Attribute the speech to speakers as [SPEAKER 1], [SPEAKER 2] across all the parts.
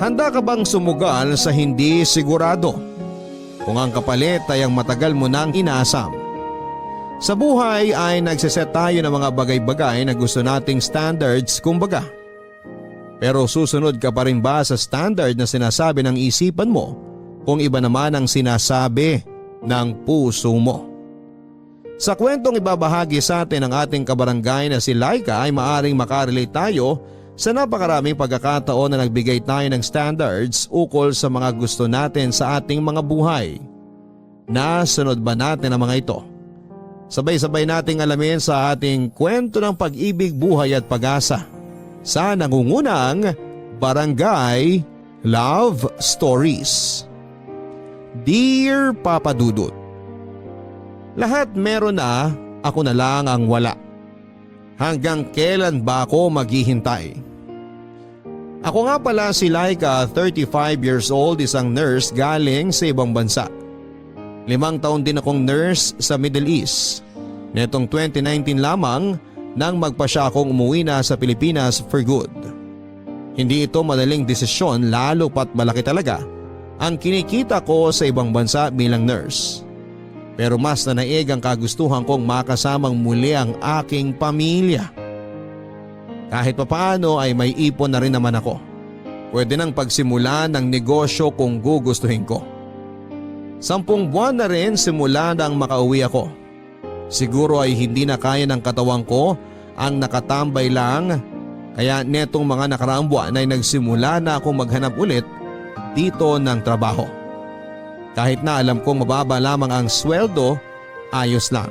[SPEAKER 1] Handa ka bang sumugal sa hindi sigurado? Kung ang kapalit ay ang matagal mo nang inaasam. Sa buhay ay nagsiset tayo ng mga bagay-bagay na gusto nating standards kumbaga. Pero susunod ka pa rin ba sa standard na sinasabi ng isipan mo kung iba naman ang sinasabi ng puso mo? Sa kwentong ibabahagi sa atin ng ating kabarangay na si Laika ay maaring makarelate tayo sa napakaraming pagkakataon na nagbigay tayo ng standards ukol sa mga gusto natin sa ating mga buhay. Nasunod ba natin ang mga ito? Sabay-sabay nating alamin sa ating kwento ng pag-ibig, buhay at pag-asa sa nangungunang Barangay Love Stories. Dear Papa Dudut, lahat meron na, ako na lang ang wala. Hanggang kailan ba ako maghihintay? Ako nga pala si Laika, 35 years old, isang nurse galing sa ibang bansa. 5 taon din akong nurse sa Middle East. Netong 2019 lamang nang magpa siya akong umuwi na sa Pilipinas for good. Hindi ito madaling desisyon lalo pat malaki talaga ang kinikita ko sa ibang bansa bilang nurse. Pero mas nanaig ang kagustuhan kong makasamang muli ang aking pamilya. Kahit papaano ay may ipon na rin naman ako. Pwede nang pagsimula ng negosyo kung gugustuhin ko. 10 buwan na rin simula nang makauwi ako. Siguro ay hindi na kaya ng katawan ko ang nakatambay lang, kaya netong mga nakaraang buwan ay nagsimula na akong maghanap ulit dito ng trabaho. Kahit na alam kong mababa lamang ang sweldo, ayos lang.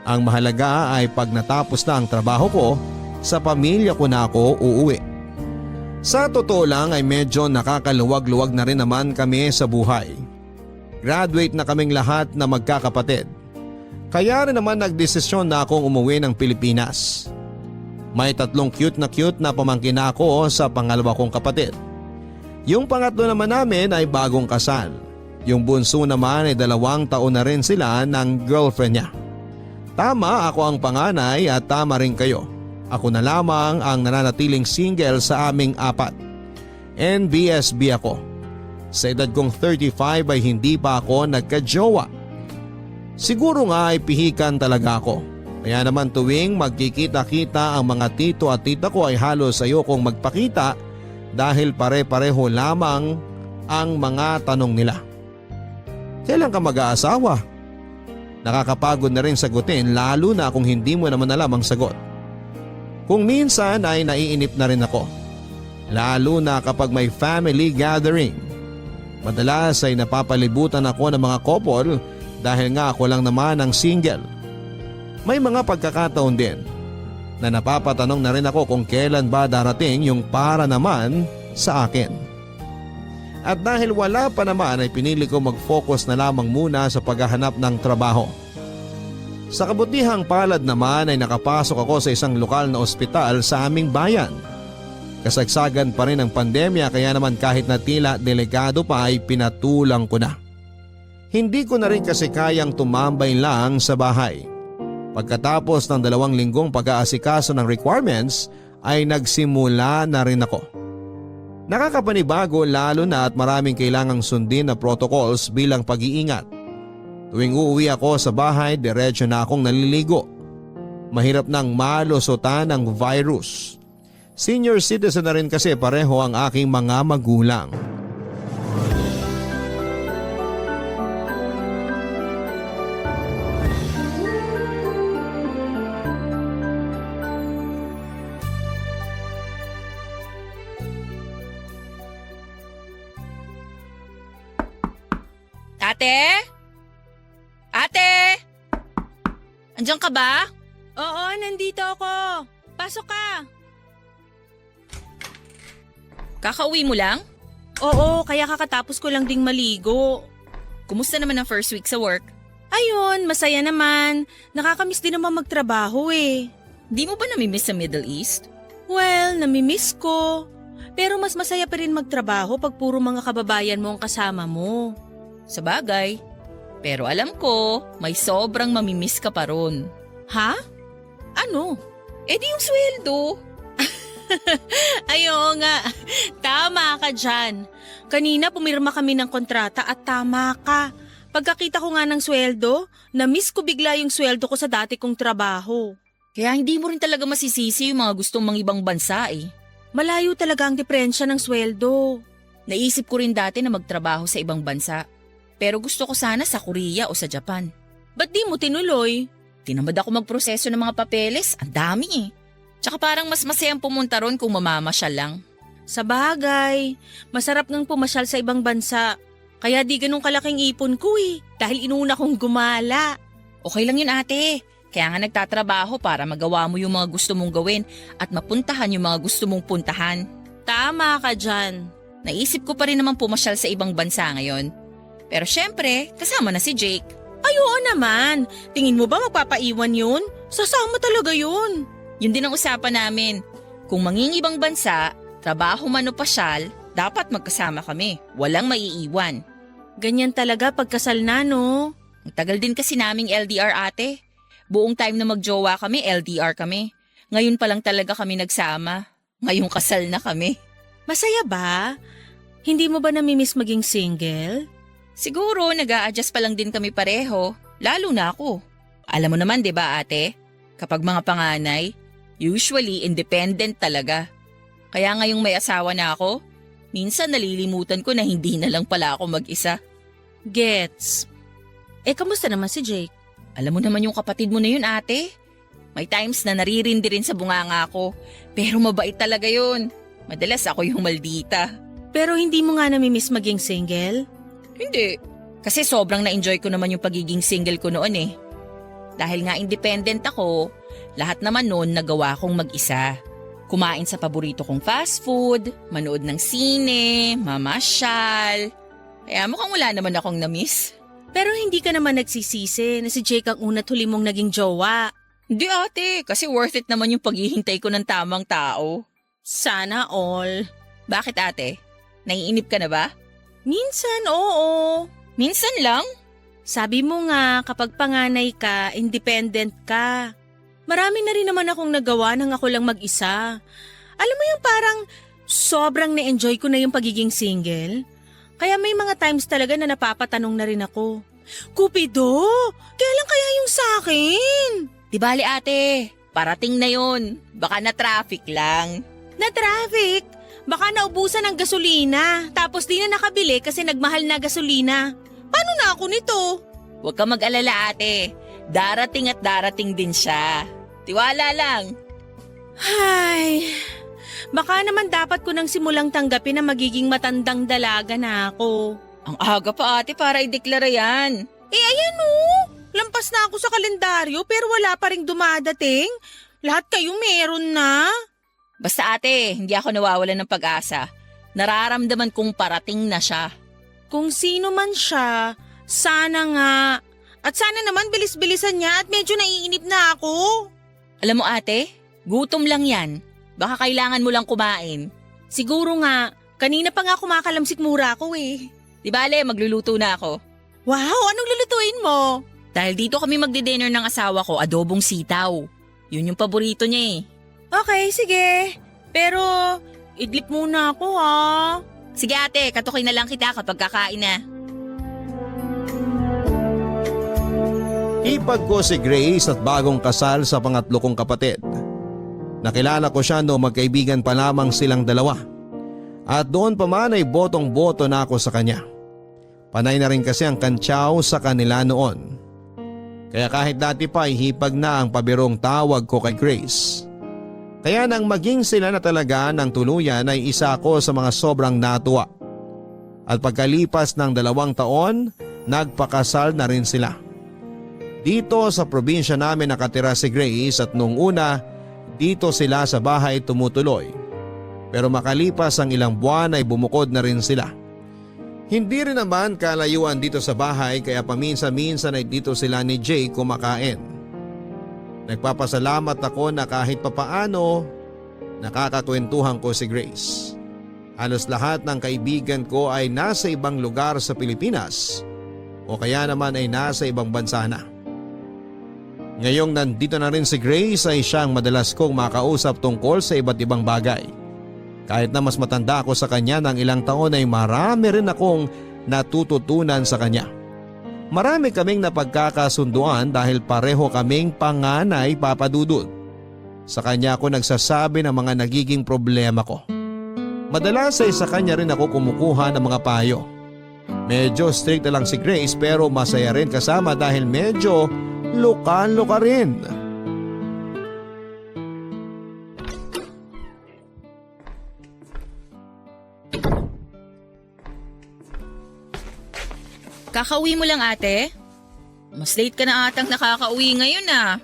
[SPEAKER 1] Ang mahalaga ay pag natapos na ang trabaho ko, sa pamilya ko na ako uuwi. Sa totoo lang ay medyo nakakaluwag-luwag na rin naman kami sa buhay. Graduate na kaming lahat na magkakapatid. Kaya rin naman nagdesisyon na akong umuwi ng Pilipinas. May 3 cute na pamangkin ako sa pangalawa kong kapatid. Yung pangatlo naman namin ay bagong kasal. Yung bunso naman ay 2 taon na rin sila ng girlfriend niya. Tama, ako ang panganay at tama rin kayo. Ako na lamang ang nananatiling single sa aming 4. NBSB ako. Sa edad kong 35 ay hindi pa ako nagka-jowa. Siguro nga ay pihikan talaga ako. Kaya naman tuwing magkikita-kita ang mga tito at tita ko ay halos ayokong magpakita dahil pare-pareho lamang ang mga tanong nila. Kailan ka mag-aasawa? Nakakapagod na rin sagutin lalo na kung hindi mo naman alam ang sagot. Kung minsan ay naiinip na rin ako. Lalo na kapag may family gathering. Madalas ay napapalibutan ako ng mga couple dahil nga ako lang naman ang single. May mga pagkakataon din na napapatanong na rin ako kung kailan ba darating yung para naman sa akin. At dahil wala pa naman ay pinili ko mag-focus na lamang muna sa paghahanap ng trabaho. Sa kabutihang palad naman ay nakapasok ako sa isang lokal na ospital sa aming bayan. Kasagsagan pa rin ang pandemya kaya naman kahit na tila delikado pa ay pinatulang ko na. Hindi ko na rin kasi kayang tumambay lang sa bahay. Pagkatapos ng 2 linggong pag-aasikaso ng requirements ay nagsimula na rin ako. Nakakapanibago lalo na at maraming kailangang sundin na protocols bilang pag-iingat. Tuwing uuwi ako sa bahay, diretso na akong naliligo. Mahirap nang malusutan ng virus. Senior citizen na rin kasi pareho ang aking mga magulang.
[SPEAKER 2] Ate? Ate? Andiyan ka ba?
[SPEAKER 3] Oo, nandito ako. Pasok ka.
[SPEAKER 2] Kakauwi mo lang?
[SPEAKER 3] Oo, kaya kakatapos ko lang ding maligo.
[SPEAKER 2] Kumusta naman ang first week sa work?
[SPEAKER 3] Ayun, masaya naman. Nakakamiss din naman magtrabaho eh.
[SPEAKER 2] Di mo ba namimiss sa Middle East?
[SPEAKER 3] Well, namimiss ko. Pero mas masaya pa rin magtrabaho pag puro mga kababayan mo ang kasama mo.
[SPEAKER 2] Sabagay. Pero alam ko, may sobrang mamimiss ka pa ron.
[SPEAKER 3] Ha? Ano?
[SPEAKER 2] Eh di yung sweldo.
[SPEAKER 3] Ay, oo nga. Tama ka dyan. Kanina pumirma kami ng kontrata at tama ka. Pagkakita ko nga ng sweldo, na-miss ko bigla yung sweldo ko sa dati kong trabaho.
[SPEAKER 2] Kaya hindi mo rin talaga masisisi yung mga gustong mang ibang bansa eh.
[SPEAKER 3] Malayo talaga ang diferensya ng sweldo.
[SPEAKER 2] Naisip ko rin dati na magtrabaho sa ibang bansa. Pero gusto ko sana sa Korea o sa Japan.
[SPEAKER 3] Ba't di mo tinuloy?
[SPEAKER 2] Tinamad ako magproseso ng mga papeles, ang dami eh. Tsaka parang mas masayang pumunta ron kung mamamasyal lang.
[SPEAKER 3] Sa bagay, masarap ngang pumasyal sa ibang bansa. Kaya di ganun kalaking ipon ko eh, dahil inuna kong gumala.
[SPEAKER 2] Okay lang yun ate. Kaya nga nagtatrabaho para magawa mo yung mga gusto mong gawin at mapuntahan yung mga gusto mong puntahan.
[SPEAKER 3] Tama ka dyan.
[SPEAKER 2] Naisip ko pa rin naman pumasyal sa ibang bansa ngayon. Pero syempre, kasama na si Jake.
[SPEAKER 3] Ay, oo naman. Tingin mo ba magpapaiwan yun? Sasama talaga yun.
[SPEAKER 2] Yun din ang usapan namin. Kung mangingibang bansa, trabaho man o pasyal, dapat magkasama kami. Walang maiiwan.
[SPEAKER 3] Ganyan talaga pagkasal na, no?
[SPEAKER 2] Ang tagal din kasi naming LDR ate. Buong time na magjowa kami, LDR kami. Ngayon pa lang talaga kami nagsama. Ngayong kasal na kami.
[SPEAKER 3] Masaya ba? Hindi mo ba namimiss maging single?
[SPEAKER 2] Siguro nag-a-adjust pa lang din kami pareho, lalo na ako. Alam mo naman 'di ba ate, kapag mga panganay, usually independent talaga. Kaya ngayong may asawa na ako, minsan nalilimutan ko na hindi na lang pala ako mag-isa.
[SPEAKER 3] Gets. Kamusta naman si Jake?
[SPEAKER 2] Alam mo naman yung kapatid mo na yun ate. May times na naririndi rin sa bunganga ko, pero mabait talaga yun. Madalas ako yung maldita.
[SPEAKER 3] Pero hindi mo nga namimiss maging single?
[SPEAKER 2] Hindi. Kasi sobrang na-enjoy ko naman yung pagiging single ko noon eh. Dahil nga independent ako, lahat naman noon nagawa kong mag-isa. Kumain sa paborito kong fast food, manood ng sine, mamasyal. Kaya mukhang wala naman akong na-miss.
[SPEAKER 3] Pero hindi ka naman nagsisisi na si Jake ang una't huli mong naging jowa.
[SPEAKER 2] Hindi ate, kasi worth it naman yung paghihintay ko ng tamang tao.
[SPEAKER 3] Sana all.
[SPEAKER 2] Bakit ate? Naiinip ka na ba?
[SPEAKER 3] Minsan, oo.
[SPEAKER 2] Minsan lang.
[SPEAKER 3] Sabi mo nga, kapag panganay ka, independent ka. Marami na rin naman akong nagawa nang ako lang mag-isa. Alam mo yung parang sobrang na-enjoy ko na yung pagiging single. Kaya may mga times talaga na napapatanong na rin ako. Cupido, kailan kaya yung sa'kin?
[SPEAKER 2] Di bali ate, parating na yun. Baka na-traffic lang.
[SPEAKER 3] Na-traffic? Baka naubusan ng gasolina, tapos di na nakabili kasi nagmahal na gasolina. Paano na ako nito?
[SPEAKER 2] Huwag ka mag-alala ate. Darating at darating din siya. Tiwala lang.
[SPEAKER 3] Ay, baka naman dapat ko nang simulang tanggapin na magiging matandang dalaga na ako.
[SPEAKER 2] Ang aga pa ate para ideklara yan.
[SPEAKER 3] Ayan lampas na ako sa kalendaryo pero wala pa ring dumadating. Lahat kayo meron na.
[SPEAKER 2] Basta ate, hindi ako nawawalan ng pag-asa. Nararamdaman kong parating na siya.
[SPEAKER 3] Kung sino man siya, sana nga. At sana naman bilis-bilisan niya at medyo naiinip na ako.
[SPEAKER 2] Alam mo ate, gutom lang yan. Baka kailangan mo lang kumain.
[SPEAKER 3] Siguro nga, kanina pa nga kumakalamsik mura ako eh.
[SPEAKER 2] Di bale, magluluto na ako.
[SPEAKER 3] Wow, anong lulutuin mo?
[SPEAKER 2] Dahil dito kami magdi-dinner ng asawa ko, adobong sitaw. Yun yung paborito niya eh.
[SPEAKER 3] Okay, sige. Pero, idlip muna ako ha.
[SPEAKER 2] Sige ate, katukin na lang kita kapag kakain na.
[SPEAKER 1] Ipag ko si Grace at bagong kasal sa pangatlo kong kapatid. Nakilala ko siya noong magkaibigan pa lamang silang dalawa. At doon pa man ay botong-boto na ako sa kanya. Panay na rin kasi ang kantsaw sa kanila noon. Kaya kahit dati pa ay hipag na ang pabirong tawag ko kay Grace. Kaya nang maging sila na talaga ng tuluyan ay isa ako sa mga sobrang natuwa. At pagkalipas ng 2 taon, nagpakasal na rin sila. Dito sa probinsya namin nakatira si Grace at nung una, dito sila sa bahay tumutuloy. Pero makalipas ang ilang buwan ay bumukod na rin sila. Hindi rin naman kalayuan dito sa bahay kaya paminsan-minsan ay dito sila ni Jay kumakain. Nagpapasalamat ako na kahit papaano nakakakwentuhan ko si Grace. Halos lahat ng kaibigan ko ay nasa ibang lugar sa Pilipinas o kaya naman ay nasa ibang bansa na. Ngayong nandito na rin si Grace ay siyang madalas kong makausap tungkol sa iba't ibang bagay. Kahit na mas matanda ako sa kanya ng ilang taon ay marami rin akong natututunan sa kanya. Marami kaming napagkakasunduan dahil pareho kaming panganay papadudod. Sa kanya ako nagsasabi ng mga nagiging problema ko. Madalas ay sa kanya rin ako kumukuha ng mga payo. Medyo strict na lang si Grace pero masaya rin kasama dahil medyo luka-luka rin.
[SPEAKER 2] Kakauwi mo lang ate? Mas late ka na atang nakakauwi ngayon ah.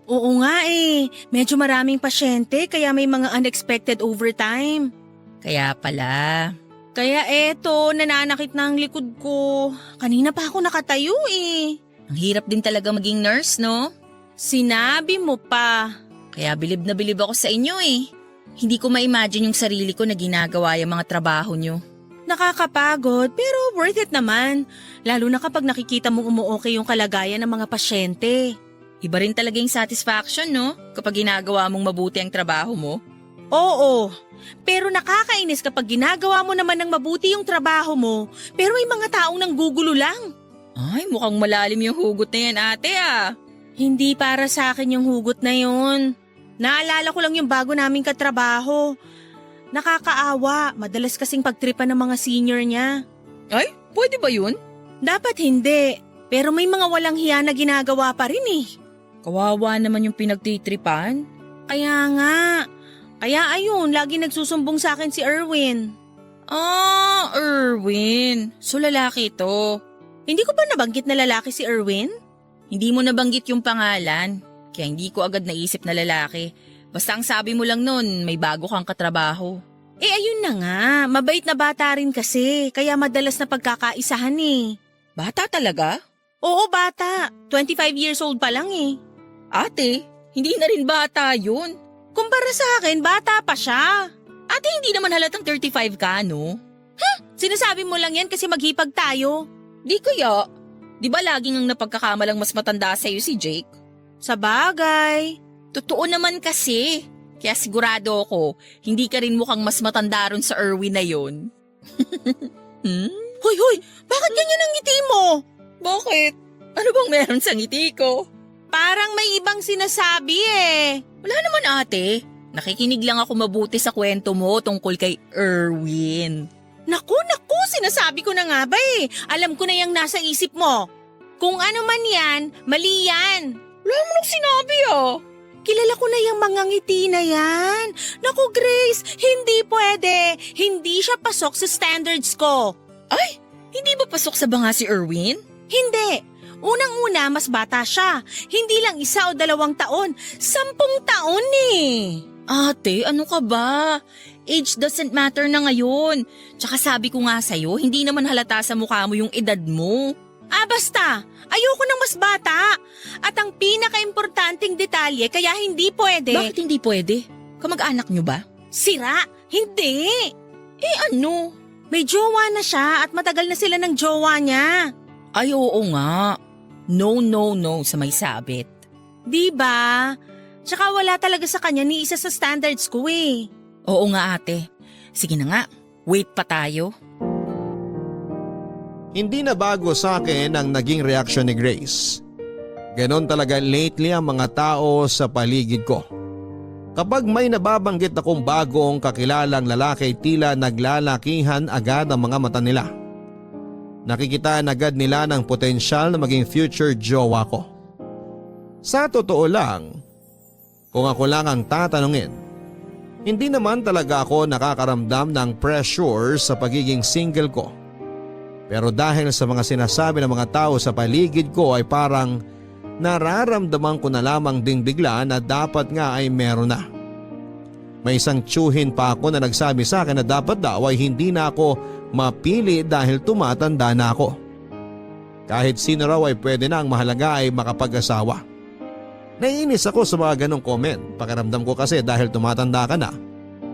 [SPEAKER 3] Oo nga eh. Medyo maraming pasyente kaya may mga unexpected overtime.
[SPEAKER 2] Kaya pala.
[SPEAKER 3] Kaya eto, nananakit na ang likod ko. Kanina pa ako nakatayo eh.
[SPEAKER 2] Ang hirap din talaga maging nurse, no?
[SPEAKER 3] Sinabi mo pa.
[SPEAKER 2] Kaya bilib na bilib ako sa inyo eh. Hindi ko ma-imagine yung sarili ko na ginagawa yung mga trabaho nyo.
[SPEAKER 3] Nakakapagod pero worth it naman. Lalo na kapag nakikita mong umuokay yung kalagayan ng mga pasyente.
[SPEAKER 2] Iba rin talaga yung satisfaction, no? Kapag ginagawa mong mabuti ang trabaho mo.
[SPEAKER 3] Oo, pero nakakainis kapag ginagawa mo naman ng mabuti yung trabaho mo pero may mga taong nanggugulo lang.
[SPEAKER 2] Ay, mukhang malalim yung hugot na yan ate ah.
[SPEAKER 3] Hindi para sa akin yung hugot na yun. Naalala ko lang yung bago naming katrabaho. Nakakaawa, madalas kasing pagtripan ng mga senior niya.
[SPEAKER 2] Ay, pwede ba yun?
[SPEAKER 3] Dapat hindi, pero may mga walang hiya na ginagawa pa rin eh.
[SPEAKER 2] Kawawa naman yung pinagtitripan.
[SPEAKER 3] Kaya nga, kaya ayun, lagi nagsusumbong sa akin si Erwin.
[SPEAKER 2] Ah, Erwin. So lalaki to.
[SPEAKER 3] Hindi ko ba nabanggit na lalaki si Erwin?
[SPEAKER 2] Hindi mo nabanggit yung pangalan. Kaya hindi ko agad naisip na lalaki. Basta ang sabi mo lang nun, may bago kang katrabaho.
[SPEAKER 3] Eh ayun na nga, mabait na bata rin kasi, kaya madalas na pagkakaisahan eh.
[SPEAKER 2] Bata talaga?
[SPEAKER 3] Oo, bata. 25 years old pa lang eh.
[SPEAKER 2] Ate, hindi na rin bata yun.
[SPEAKER 3] Kumpara sa akin, bata pa siya.
[SPEAKER 2] Ate, hindi naman halatang 35 ka, no?
[SPEAKER 3] Sinasabi mo lang yan kasi maghipag tayo.
[SPEAKER 2] Di kaya. Di ba laging ang napagkakamalang mas matanda sa'yo si Jake?
[SPEAKER 3] Sa bagay.
[SPEAKER 2] Totoo naman kasi. Kaya sigurado ako, hindi ka rin mukhang mas matanda ron sa Erwin na yun.
[SPEAKER 3] Hoy, bakit ganyan ang ngiti mo?
[SPEAKER 2] Bakit? Ano bang meron sa ngiti ko?
[SPEAKER 3] Parang may ibang sinasabi eh.
[SPEAKER 2] Wala naman ate. Nakikinig lang ako mabuti sa kwento mo tungkol kay Erwin.
[SPEAKER 3] Naku, sinasabi ko na nga ba eh. Alam ko na yung nasa isip mo. Kung ano man yan, mali yan.
[SPEAKER 2] Wala mo nang sinabi ah.
[SPEAKER 3] Kilala ko na yung mga ngiti na yan. Naku Grace, hindi pwede. Hindi siya pasok sa standards ko.
[SPEAKER 2] Ay, hindi ba pasok sa banga si Erwin?
[SPEAKER 3] Hindi. Unang-una, mas bata siya. Hindi lang 1 o 2 taon. 10 taon eh.
[SPEAKER 2] Ate, ano ka ba? Age doesn't matter na ngayon. Tsaka sabi ko nga sa'yo, hindi naman halata sa mukha mo yung edad mo.
[SPEAKER 3] Basta. Ayoko ng mas bata. At ang pinaka-importanting detalye kaya hindi pwede.
[SPEAKER 2] Bakit hindi pwede? Kamag-anak nyo ba?
[SPEAKER 3] Sira? Hindi.
[SPEAKER 2] Eh ano?
[SPEAKER 3] May jowa na siya at matagal na sila ng jowa niya.
[SPEAKER 2] Ay oo nga. No sa may sabit.
[SPEAKER 3] Diba? Tsaka wala talaga sa kanya ni isa sa standards ko eh.
[SPEAKER 2] Oo nga ate. Sige na nga, wait pa tayo.
[SPEAKER 1] Hindi na bago sa akin ang naging reaksyon ni Grace. Ganon talaga lately ang mga tao sa paligid ko. Kapag may nababanggit akong bagong kakilalang lalaki, tila naglalakihan agad ang mga mata nila. Nakikitaan agad nila ng potensyal na maging future jowa ko. Sa totoo lang, kung ako lang ang tatanungin, hindi naman talaga ako nakakaramdam ng pressure sa pagiging single ko. Pero dahil sa mga sinasabi ng mga tao sa paligid ko ay parang nararamdaman ko na lamang ding bigla na dapat nga ay meron na. May isang tsuhin pa ako na nagsabi sa akin na dapat daw ay hindi na ako mapili dahil tumatanda na ako. Kahit sino raw ay pwede na, ang mahalaga ay makapag-asawa. Naiinis ako sa mga ganong comment. Pakiramdam ko kasi dahil tumatanda ka na,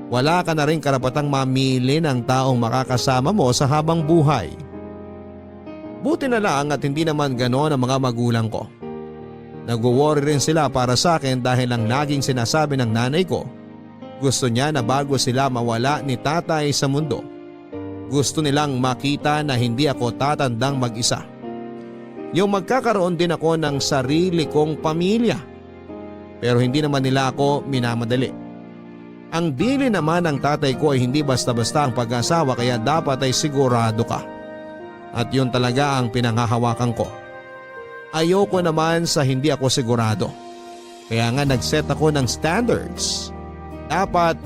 [SPEAKER 1] wala ka na rin karapatang mamili ng taong makakasama mo sa habang buhay. Buti na lang at hindi naman gano'n ang mga magulang ko. Nag-worry rin sila para sa akin dahil ang laging sinasabi ng nanay ko, gusto niya na bago sila mawala ni tatay sa mundo, gusto nilang makita na hindi ako tatandang mag-isa. Yung magkakaroon din ako ng sarili kong pamilya. Pero hindi naman nila ako minamadali. Ang dili naman ng tatay ko ay hindi basta-basta ang pag-asawa kaya dapat ay sigurado ka. At yun talaga ang pinanghahawakan ko. Ayoko naman sa hindi ako sigurado. Kaya nga nag-set ako ng standards. Dapat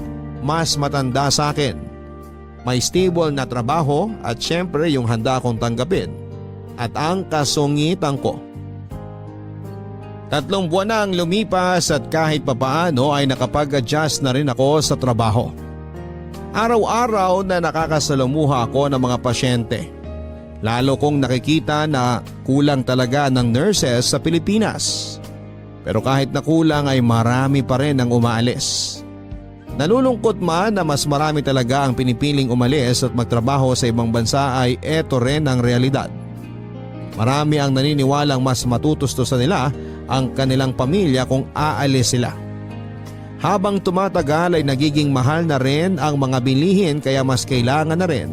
[SPEAKER 1] mas matanda sa akin. May stable na trabaho at syempre yung handa akong tanggapin. At ang kasungitan ko. 3 buwan na ang lumipas at kahit papaano ay nakapag-adjust na rin ako sa trabaho. Araw-araw na nakakasalumuha ako ng mga pasyente. Lalo kong nakikita na kulang talaga ng nurses sa Pilipinas. Pero kahit na kulang ay marami pa rin ang umaalis. Nalulungkot man na mas marami talaga ang pinipiling umalis at magtrabaho sa ibang bansa ay eto rin ang realidad. Marami ang naniniwalang mas matutustusan nila ang kanilang pamilya kung aalis sila. Habang tumatagal ay nagiging mahal na rin ang mga bilihin kaya mas kailangan na rin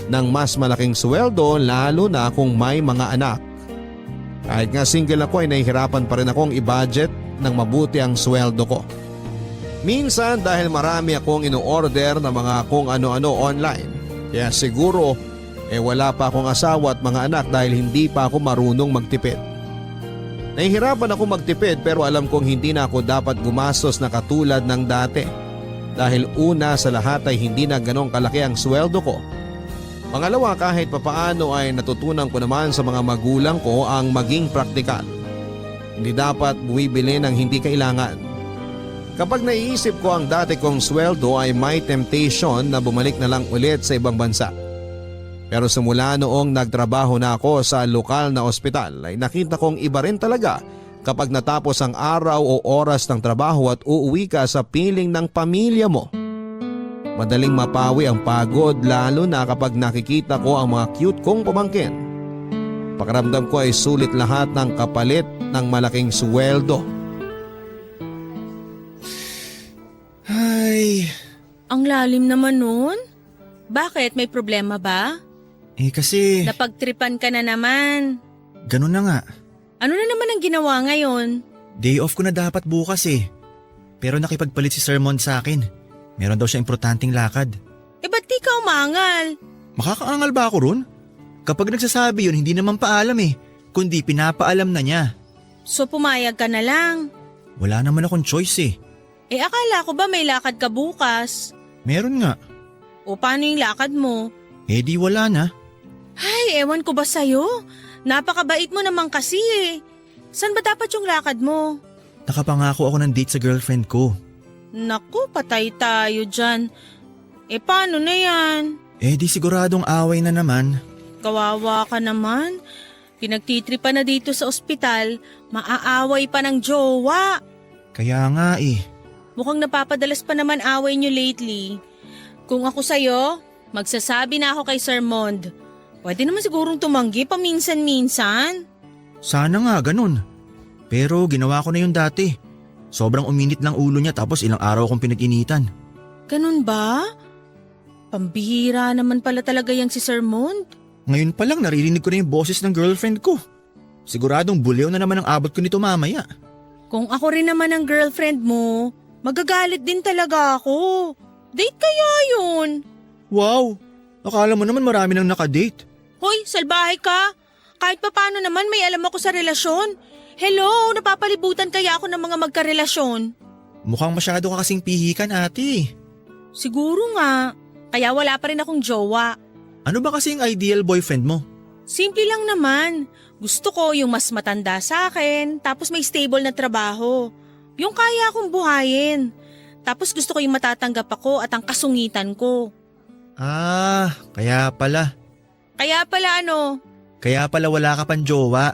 [SPEAKER 1] ng mas malaking sweldo lalo na kung may mga anak. Kahit nga single ako ay nahihirapan pa rin akong i-budget ng mabuti ang sweldo ko. Minsan dahil marami akong ino-order na mga kung ano-ano online. Kaya siguro wala pa akong asawa at mga anak dahil hindi pa ako marunong magtipid. Nahihirapan ako magtipid pero alam kong hindi na ako dapat gumastos na katulad ng dati. Dahil una sa lahat ay hindi na ganong kalaki ang sweldo ko. Pangalawa, kahit papaano ay natutunan ko naman sa mga magulang ko ang maging praktikal. Hindi dapat bumibili ng hindi kailangan. Kapag naiisip ko ang dati kong sweldo ay may temptation na bumalik na lang ulit sa ibang bansa. Pero simula noong nagtrabaho na ako sa lokal na ospital ay nakita kong iba rin talaga kapag natapos ang araw o oras ng trabaho at uuwi ka sa piling ng pamilya mo. Madaling mapawi ang pagod lalo na kapag nakikita ko ang mga cute kong pamangkin. Pakiramdam ko ay sulit lahat ng kapalit ng malaking sweldo.
[SPEAKER 4] Ay,
[SPEAKER 3] Ang lalim naman nun. Bakit? May problema ba?
[SPEAKER 4] kasi
[SPEAKER 3] Napagtripan ka na naman.
[SPEAKER 4] ganun na nga.
[SPEAKER 3] Ano na naman ang ginawa ngayon?
[SPEAKER 4] Day off ko na dapat bukas eh. Pero nakipagpalit si Sir Mond sa akin. Meron daw siya importanteng lakad.
[SPEAKER 3] Ba't di ka umangal?
[SPEAKER 4] Makakaangal ba ako ron? Kapag nagsasabi yun, hindi naman paalam eh. Kundi pinapaalam na niya.
[SPEAKER 3] So pumayag ka na lang.
[SPEAKER 4] Wala naman akong choice eh.
[SPEAKER 3] Akala ko ba may lakad ka bukas?
[SPEAKER 4] Meron nga.
[SPEAKER 3] O paano yung lakad mo?
[SPEAKER 4] Di wala na.
[SPEAKER 3] Ay, ewan ko ba sa'yo? Napakabait mo naman kasi eh. Saan ba dapat yung lakad mo?
[SPEAKER 4] Nakapangako ako ng date sa girlfriend ko.
[SPEAKER 3] Naku, patay tayo dyan. Paano na yan?
[SPEAKER 4] Di siguradong away na naman.
[SPEAKER 3] Kawawa ka naman. Pinagtitripa na dito sa ospital, maaaway pa ng jowa.
[SPEAKER 4] Kaya nga eh.
[SPEAKER 3] Mukhang napapadalas pa naman away nyo lately. Kung ako sa'yo, magsasabi na ako kay Sir Mond. Pwede naman sigurong tumanggi paminsan-minsan.
[SPEAKER 4] Sana nga ganun. Pero ginawa ko na yun dati. Sobrang uminit lang ulo niya tapos ilang araw akong pinag-initan.
[SPEAKER 3] Ganun ba? Pambihira naman pala talaga yang si Sir Mond.
[SPEAKER 4] Ngayon pa lang naririnig ko na yung boses ng girlfriend ko. Siguradong buliw na naman ang abot ko nito mamaya.
[SPEAKER 3] Kung ako rin naman ang girlfriend mo, magagalit din talaga ako. Date kaya yun?
[SPEAKER 4] Wow! Akala mo naman marami nang nakadate.
[SPEAKER 3] Hoy, salbahe ka. Kahit papano naman may alam ako sa relasyon. Hello, napapalibutan kaya ako ng mga magkarelasyon?
[SPEAKER 4] Mukhang masyado ka kasing pihikan ate.
[SPEAKER 3] Siguro nga. Kaya wala pa rin akong jowa.
[SPEAKER 4] Ano ba kasi yung ideal boyfriend mo?
[SPEAKER 3] Simple lang naman. Gusto ko yung mas matanda sa akin, tapos may stable na trabaho. Yung kaya akong buhayin. Tapos gusto ko yung matatanggap ako at ang kasungitan ko.
[SPEAKER 4] Kaya pala.
[SPEAKER 3] Kaya pala ano?
[SPEAKER 4] Kaya pala wala ka pang jowa.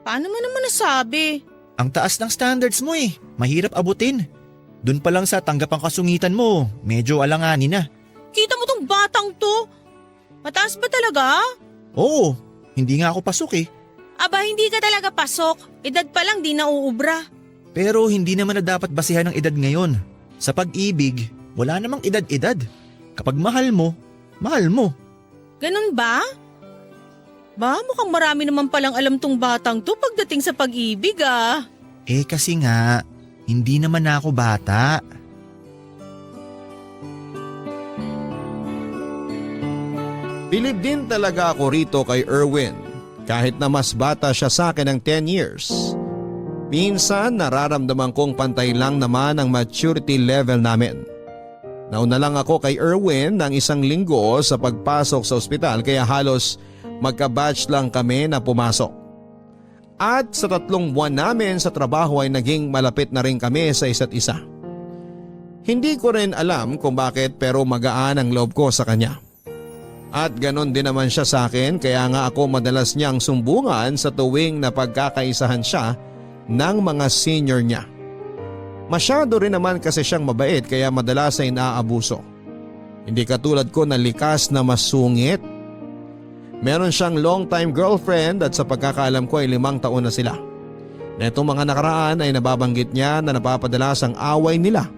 [SPEAKER 3] Paano mo naman nasabi?
[SPEAKER 4] Ang taas ng standards mo eh. Mahirap abutin. Doon pa lang sa tanggap ang kasungitan mo, medyo alanganin na.
[SPEAKER 3] Kita mo tong batang to? Mataas ba talaga?
[SPEAKER 4] Oo, hindi nga ako pasok eh.
[SPEAKER 3] Aba, hindi ka talaga pasok. Edad pa lang di nauubra.
[SPEAKER 4] Pero hindi naman na dapat basihan ng edad ngayon. Sa pag-ibig, wala namang edad-edad. Kapag mahal mo, mahal mo.
[SPEAKER 3] Ganun ba? Ba, mukhang marami naman palang alam tong batang to pagdating sa pag-ibig ah.
[SPEAKER 4] Eh kasi nga, hindi naman na ako bata.
[SPEAKER 1] Bilib din talaga ako rito kay Erwin kahit na mas bata siya sa akin ng 10 years. Minsan nararamdaman kong pantay lang naman ang maturity level namin. Nauna lang ako kay Erwin ng 1 linggo sa pagpasok sa ospital kaya halos magka-batch lang kami na pumasok. At sa 3 buwan namin sa trabaho ay naging malapit na rin kami sa isa't isa. Hindi ko rin alam kung bakit pero magaan ang loob ko sa kanya. At ganon din naman siya sa akin kaya nga ako madalas niyang sumbungan sa tuwing napagkakaisahan siya ng mga senior niya. Masyado rin naman kasi siyang mabait kaya madalas ay naaabuso. Hindi katulad ko na likas na masungit. Meron siyang long time girlfriend at sa pagkakaalam ko ay 5 taon na sila. Netong mga nakaraan ay nababanggit niya na napapadalas ang away nila.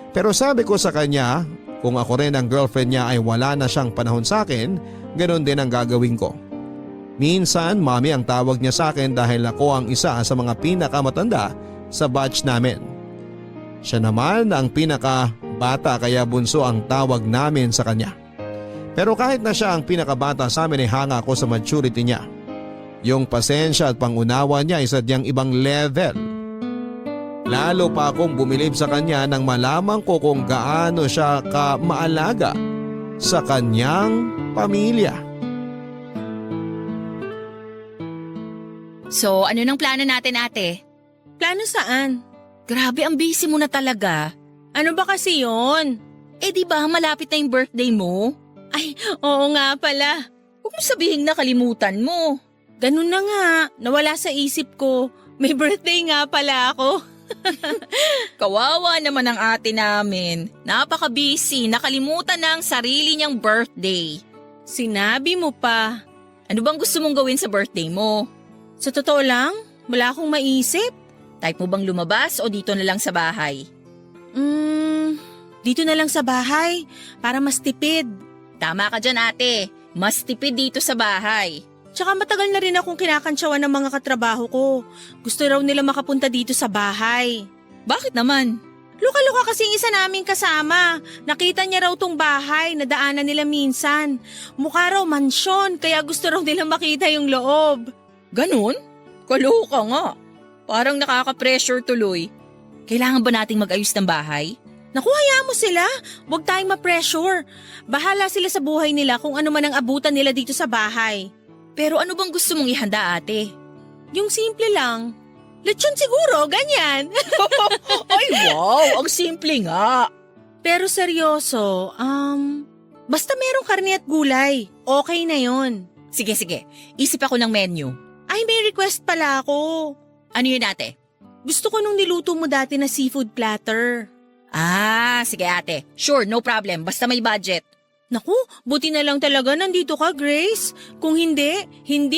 [SPEAKER 1] Pero sabi ko sa kanya, kung ako rin ang girlfriend niya ay wala na siyang panahon sa akin, ganoon din ang gagawin ko. Minsan mami ang tawag niya sa akin dahil ako ang isa sa mga pinakamatanda sa batch namin. Siya naman ang pinakabata kaya bunso ang tawag namin sa kanya. Pero kahit na siya ang pinakabata sa amin ay hanga ako sa maturity niya. Yung pasensya at pangunawa niya ay sadyang ibang level. Lalo pa akong bumilib sa kanya nang malaman ko kung gaano siya ka-maalaga sa kanyang pamilya.
[SPEAKER 2] So, ano nang plano natin, ate?
[SPEAKER 3] Plano saan?
[SPEAKER 2] Grabe, ang busy mo na talaga.
[SPEAKER 3] Ano ba kasi yon?
[SPEAKER 2] Eh di ba malapit na yung birthday mo?
[SPEAKER 3] Ay, oo nga pala.
[SPEAKER 2] Huwag mo sabihin na kalimutan mo.
[SPEAKER 3] Ganun na nga, nawala sa isip ko. May birthday nga pala ako.
[SPEAKER 2] Kawawa naman ang ate namin. Napaka-busy, nakalimutan na ang sarili niyang birthday.
[SPEAKER 3] Sinabi mo pa.
[SPEAKER 2] Ano bang gusto mong gawin sa birthday mo?
[SPEAKER 3] Sa totoo lang, wala akong maisip.
[SPEAKER 2] Type mo bang lumabas o dito na lang sa bahay?
[SPEAKER 3] Dito na lang sa bahay para mas tipid.
[SPEAKER 2] Tama ka dyan, ate. Mas tipid dito sa bahay.
[SPEAKER 3] Tsaka matagal na rin akong kinakantsawan ng mga katrabaho ko. Gusto raw nila makapunta dito sa bahay.
[SPEAKER 2] Bakit naman?
[SPEAKER 3] Luka-luka kasing isa naming kasama. Nakita niya raw tong bahay na daanan nila minsan. Mukha raw mansyon kaya gusto raw nila makita yung loob.
[SPEAKER 2] Ganun? Kaloka nga. Parang nakaka-pressure tuloy. Kailangan ba nating mag-ayos ng bahay?
[SPEAKER 3] Naku, hayaan mo sila. Huwag tayong ma-pressure. Bahala sila sa buhay nila kung ano man ang abutan nila dito sa bahay.
[SPEAKER 2] Pero ano bang gusto mong ihanda, ate?
[SPEAKER 3] Yung simple lang. Lechon siguro, ganyan.
[SPEAKER 2] Ay wow, ang simple nga.
[SPEAKER 3] Pero seryoso, basta merong karne at gulay. Okay na yon.
[SPEAKER 2] Sige, isip ako ng menu.
[SPEAKER 3] Ay, may request pala ako.
[SPEAKER 2] Ano yun, ate?
[SPEAKER 3] Gusto ko nung niluto mo dati na seafood platter.
[SPEAKER 2] Ah, sige ate. Sure, no problem. Basta may budget.
[SPEAKER 3] Naku, buti na lang talaga nandito ka, Grace. Kung hindi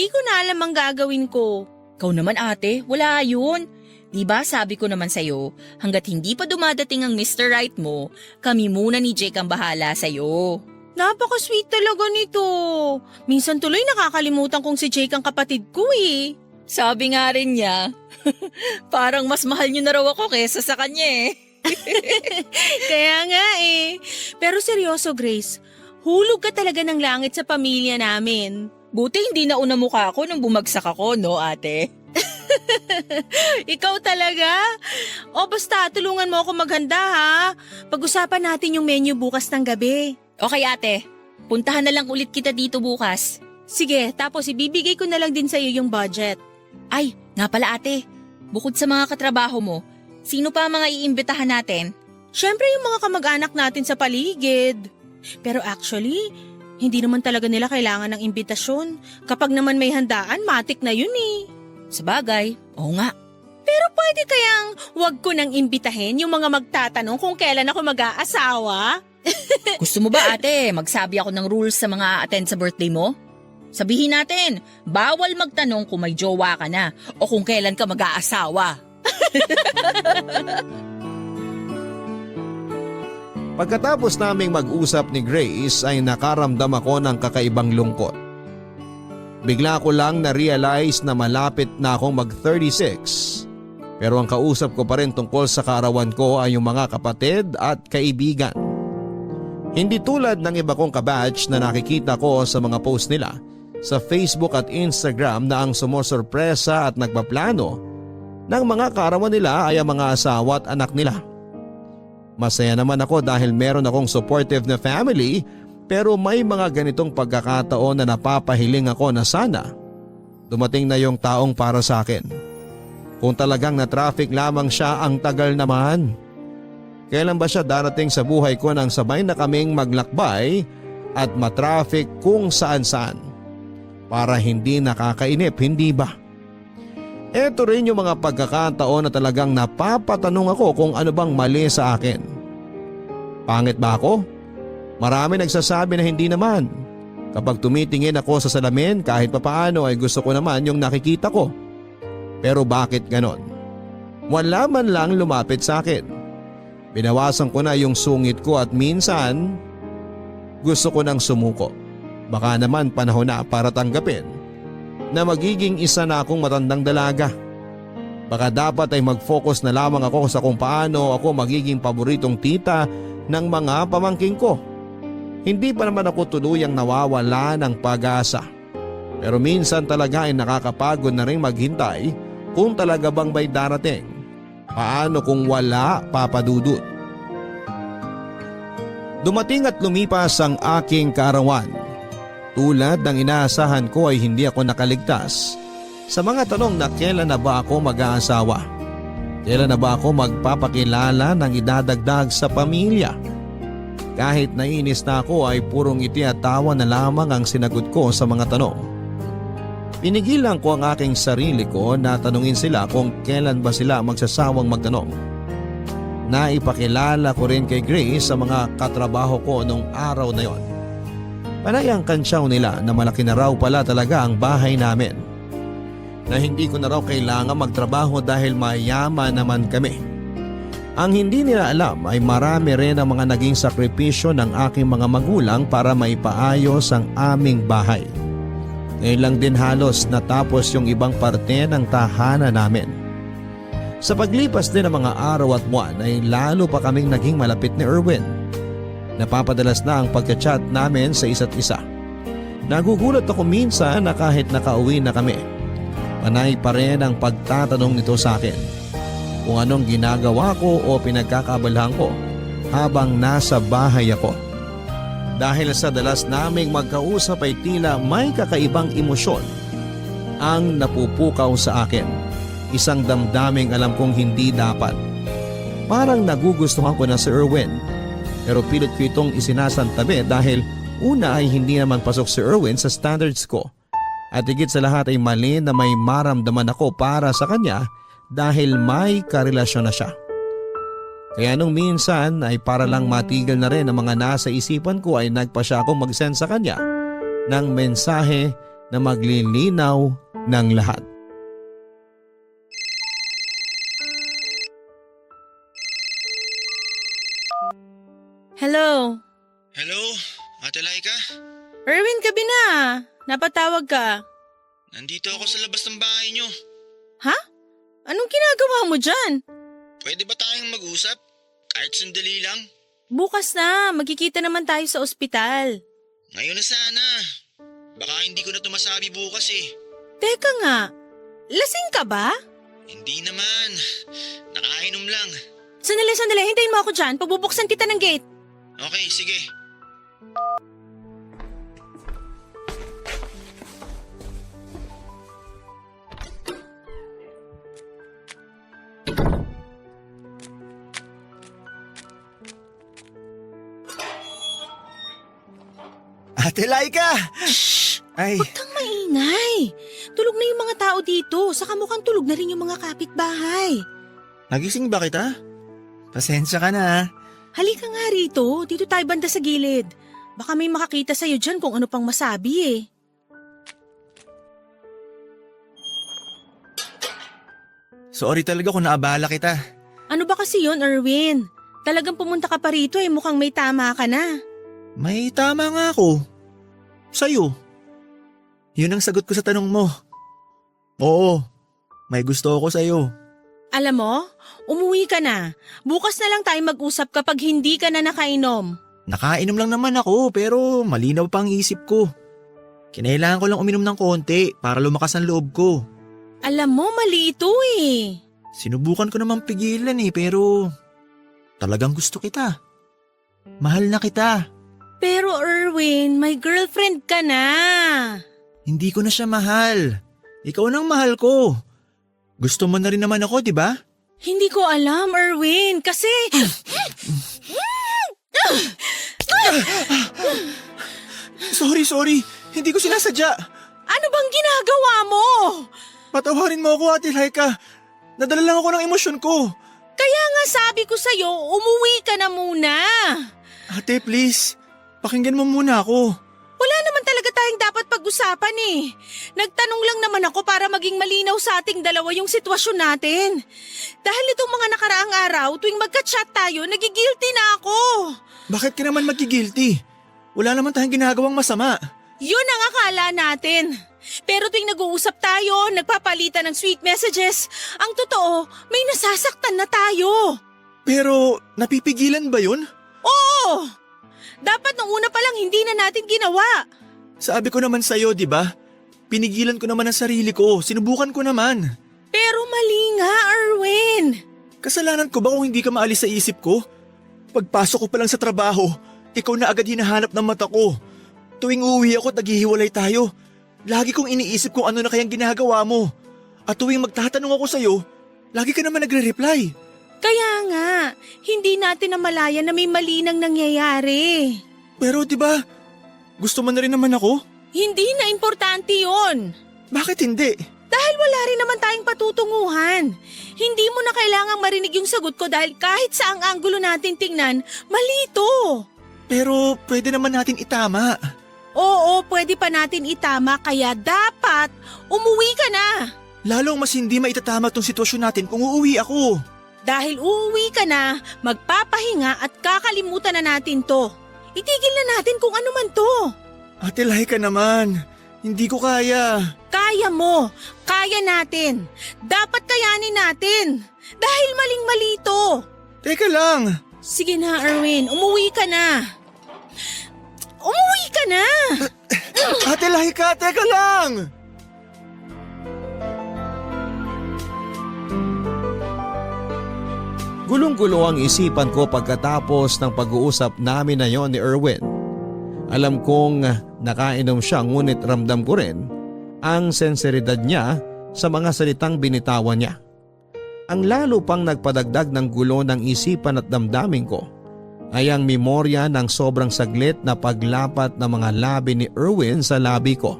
[SPEAKER 3] ko na alam ang gagawin ko.
[SPEAKER 2] Ikaw naman ate, wala yun. Diba sabi ko naman sa'yo, hanggat hindi pa dumadating ang Mr. Right mo, kami muna ni Jake ang bahala sa'yo.
[SPEAKER 3] Napaka-sweet talaga nito. Minsan tuloy nakakalimutan kong si Jake ang kapatid ko eh.
[SPEAKER 2] Sabi nga rin niya, parang mas mahal niyo na raw ako kesa sa kanya eh.
[SPEAKER 3] Kaya nga eh. Pero seryoso, Grace, hulog ka talaga ng langit sa pamilya namin.
[SPEAKER 2] Buti hindi nauna mukha ako nung bumagsak ako, no ate?
[SPEAKER 3] Ikaw talaga? O basta, tulungan mo ako maghanda ha. Pag-usapan natin yung menu bukas ng gabi.
[SPEAKER 2] Okay ate, puntahan na lang ulit kita dito bukas.
[SPEAKER 3] Sige, tapos ibibigay ko na lang din sa'yo yung budget.
[SPEAKER 2] Ay, nga pala ate, bukod sa mga katrabaho mo, sino pa ang mga iimbitahan natin?
[SPEAKER 3] Siyempre yung mga kamag-anak natin sa paligid. Pero actually, hindi naman talaga nila kailangan ng imbitasyon. Kapag naman may handaan, matik na yun eh.
[SPEAKER 2] Sabagay, oo nga.
[SPEAKER 3] Pero pwede kayang wag ko nang imbitahin yung mga magtatanong kung kailan ako mag-aasawa?
[SPEAKER 2] Gusto mo ba ate, magsabi ako ng rules sa mga attend sa birthday mo? Sabihin natin, bawal magtanong kung may jowa ka na o kung kailan ka mag-aasawa.
[SPEAKER 1] Pagkatapos naming mag-usap ni Grace ay nakaramdam ako ng kakaibang lungkot. Bigla ko lang na-realize na malapit na akong mag-36. Pero ang kausap ko pa rin tungkol sa kaarawan ko ay yung mga kapatid at kaibigan. Hindi tulad ng iba kong kabatch na nakikita ko sa mga post nila sa Facebook at Instagram na ang sumusurpresa at nagpaplano ng mga kaarawan nila ay ang mga asawa at anak nila. Masaya naman ako dahil meron akong supportive na family, pero may mga ganitong pagkakataon na napapahiling ako na sana dumating na yung taong para sa akin. Kung talagang na-traffic lamang siya, ang tagal naman. Kailan ba siya darating sa buhay ko nang sabay na kaming maglakbay at matraffic kung saan-saan? Para hindi nakakainip, hindi ba? Ito rin yung mga pagkakataon na talagang napapatanong ako kung ano bang mali sa akin. Pangit ba ako? Marami nagsasabi na hindi naman. Kapag tumitingin ako sa salamin, kahit papaano ay gusto ko naman yung nakikita ko. Pero bakit ganon? Wala man lang lumapit sa akin. Binawasan ko na yung sungit ko at minsan gusto ko nang sumuko. Baka naman panahon na para tanggapin na magiging isa na akong matandang dalaga. Baka dapat ay mag-focus na lamang ako sa kung paano ako magiging paboritong tita ng mga pamangking ko. Hindi pa naman ako tuluyang nawawala ng pag-asa. Pero minsan talaga ay nakakapagod na rin maghintay kung talaga bang may darating. Paano kung wala, Papa Dudut? Dumating at lumipas ang aking kaarawan. Tulad ng inaasahan ko ay hindi ako nakaligtas sa mga tanong na kailan na ba ako mag-aasawa? Kailan na ba ako magpapakilala ng idadagdag sa pamilya? Kahit nainis na ako ay purong ngiti at tawa na lamang ang sinagot ko sa mga tanong. Pinigilan ko ang aking sarili ko na tanungin sila kung kailan ba sila magsasawang magtanong. Naipakilala ko rin kay Grace sa mga katrabaho ko nung araw na yon. Panay ang kantsaw nila na malaki na raw pala talaga ang bahay namin. Na hindi ko na raw kailangan magtrabaho dahil mayaman naman kami. Ang hindi nila alam ay marami rin ang mga naging sakripisyo ng aking mga magulang para maipaayos ang aming bahay. Ngayon lang din halos natapos yung ibang parte ng tahanan namin. Sa paglipas din ng mga araw at buwan ay lalo pa kaming naging malapit ni Erwin. Napapadalas na ang pagka-chat namin sa isa't isa. Nagugulat ako minsan na kahit nakauwi na kami, panay pa rin ang pagtatanong nito sa akin kung anong ginagawa ko o pinagkakabalahan ko habang nasa bahay ako. Dahil sa dalas naming magkausap ay tila may kakaibang emosyon ang napupukaw sa akin. Isang damdaming alam kong hindi dapat. Parang nagugustuhan ko na si Erwin. Pero pilit ko itong isinasantabi dahil una ay hindi naman pasok si Erwin sa standards ko. At higit sa lahat ay mali na may maramdaman ako para sa kanya dahil may karelasyon na siya. Kaya nung minsan ay para lang matigil na rin ang mga nasa isipan ko ay nagpa siya akong mag-send sa kanya ng mensahe na maglilinaw ng lahat.
[SPEAKER 3] Hello?
[SPEAKER 4] Hello? Ate Laika?
[SPEAKER 3] Erwin, gabi na. Napatawag ka.
[SPEAKER 4] Nandito ako sa labas ng bahay nyo.
[SPEAKER 3] Ha? Anong ginagawa mo dyan?
[SPEAKER 4] Pwede ba tayong mag-usap? Kahit sandali lang?
[SPEAKER 3] Bukas na, magkikita naman tayo sa ospital.
[SPEAKER 4] Ngayon na sana. Baka hindi ko na tumasabi bukas eh.
[SPEAKER 3] Teka nga, lasing ka ba?
[SPEAKER 4] Hindi naman. Nakainom lang.
[SPEAKER 3] Sandali, hintayin mo ako dyan. Pagbubuksan kita ng gate.
[SPEAKER 4] Okay, sige. Ate Laika! Ay,
[SPEAKER 3] Huwag kang maingay. Tulog na yung mga tao dito. Saka mukhang tulog na rin yung mga kapitbahay.
[SPEAKER 4] nagising ba kita? Pasensya ka na.
[SPEAKER 3] Halika nga rito. Dito tayo banda sa gilid. Baka may makakita sa'yo dyan kung ano pang masabi eh.
[SPEAKER 4] Sorry talaga kung naabala kita.
[SPEAKER 3] Ano ba kasi yun, Erwin? Talagang pumunta ka pa rito mukhang may tama ka na.
[SPEAKER 4] May tama nga ako. Sa'yo. Yun ang sagot ko sa tanong mo. Oo, may gusto ako sa'yo.
[SPEAKER 3] Alam mo, umuwi ka na. Bukas na lang tayo mag-usap kapag hindi ka na nakainom.
[SPEAKER 4] Nakainom lang naman ako pero malinaw pa ang isip ko. Kinailangan ko lang uminom ng konti para lumakas ang loob ko.
[SPEAKER 3] Alam mo, mali ito eh.
[SPEAKER 4] Sinubukan ko namang pigilan pero talagang gusto kita. Mahal na kita.
[SPEAKER 3] Pero Erwin, may girlfriend ka na.
[SPEAKER 4] Hindi ko na siya mahal. Ikaw nang mahal ko. Gusto mo na rin naman ako, di ba?
[SPEAKER 3] Hindi ko alam, Erwin, kasi…
[SPEAKER 4] Sorry. Hindi ko sinasadya.
[SPEAKER 3] Ano bang ginagawa mo?
[SPEAKER 4] Patawarin mo ako, Ate Laika. Nadala lang ako ng emosyon ko.
[SPEAKER 3] Kaya nga sabi ko sa'yo, umuwi ka na muna.
[SPEAKER 4] Ate, please. Pakinggan mo muna ako.
[SPEAKER 3] Wala naman talaga tayong dapat pag-usapan eh. Nagtanong lang naman ako para maging malinaw sa ating dalawa yung sitwasyon natin. Dahil itong mga nakaraang araw, tuwing magka-chat tayo, nagigilty na ako.
[SPEAKER 4] Bakit ka naman magigilty? Wala naman tayong ginagawang masama.
[SPEAKER 3] Yun ang akala natin. Pero tuwing nag-uusap tayo, nagpapalitan ng sweet messages, ang totoo, may nasasaktan na tayo.
[SPEAKER 4] Pero napipigilan ba yun?
[SPEAKER 3] Oo! Dapat nung una pa lang hindi na natin ginawa.
[SPEAKER 4] Sabi ko naman sa'yo, di ba? Pinigilan ko naman ang sarili ko, sinubukan ko naman.
[SPEAKER 3] Pero mali nga, Erwin.
[SPEAKER 4] Kasalanan ko ba kung hindi ka maalis sa isip ko? Pagpasok ko pa lang sa trabaho, ikaw na agad hinahanap ng mata ko. Tuwing uuwi ako at naghihiwalay tayo, lagi kong iniisip kung ano na kayang ginagawa mo. At tuwing magtatanong ako sa'yo, lagi ka naman nagre-reply.
[SPEAKER 3] Kaya nga, hindi natin namalayan na may mali nang nangyayari.
[SPEAKER 4] Pero di ba, gusto mo na rin naman ako?
[SPEAKER 3] Hindi na importante yon.
[SPEAKER 4] Bakit hindi?
[SPEAKER 3] Dahil wala rin naman tayong patutunguhan. Hindi mo na kailangang marinig yung sagot ko dahil kahit saang anggulo natin tingnan, mali ito.
[SPEAKER 4] Pero pwede naman natin itama.
[SPEAKER 3] Oo, pwede pa natin itama kaya dapat umuwi ka na.
[SPEAKER 4] Lalong mas hindi maitatama tong sitwasyon natin kung uuwi ako.
[SPEAKER 3] Dahil uuwi ka na, magpapahinga at kakalimutan na natin to. Itigil na natin kung ano man to.
[SPEAKER 4] Ate Laika naman, hindi ko kaya.
[SPEAKER 3] Kaya mo, kaya natin. Dapat kayanin natin. Dahil maling-mali to.
[SPEAKER 4] Teka lang.
[SPEAKER 3] Sige na, Erwin, umuwi ka na. Umuwi ka na!
[SPEAKER 4] Ate Laika, teka lang!
[SPEAKER 1] Gulong-gulo ang isipan ko pagkatapos ng pag-uusap namin na yon ni Erwin. Alam kong nakainom siya ngunit ramdam ko rin ang senseridad niya sa mga salitang binitawan niya. Ang lalo pang nagpadagdag ng gulo ng isipan at damdamin ko ay ang memorya ng sobrang saglit na paglapat ng mga labi ni Erwin sa labi ko.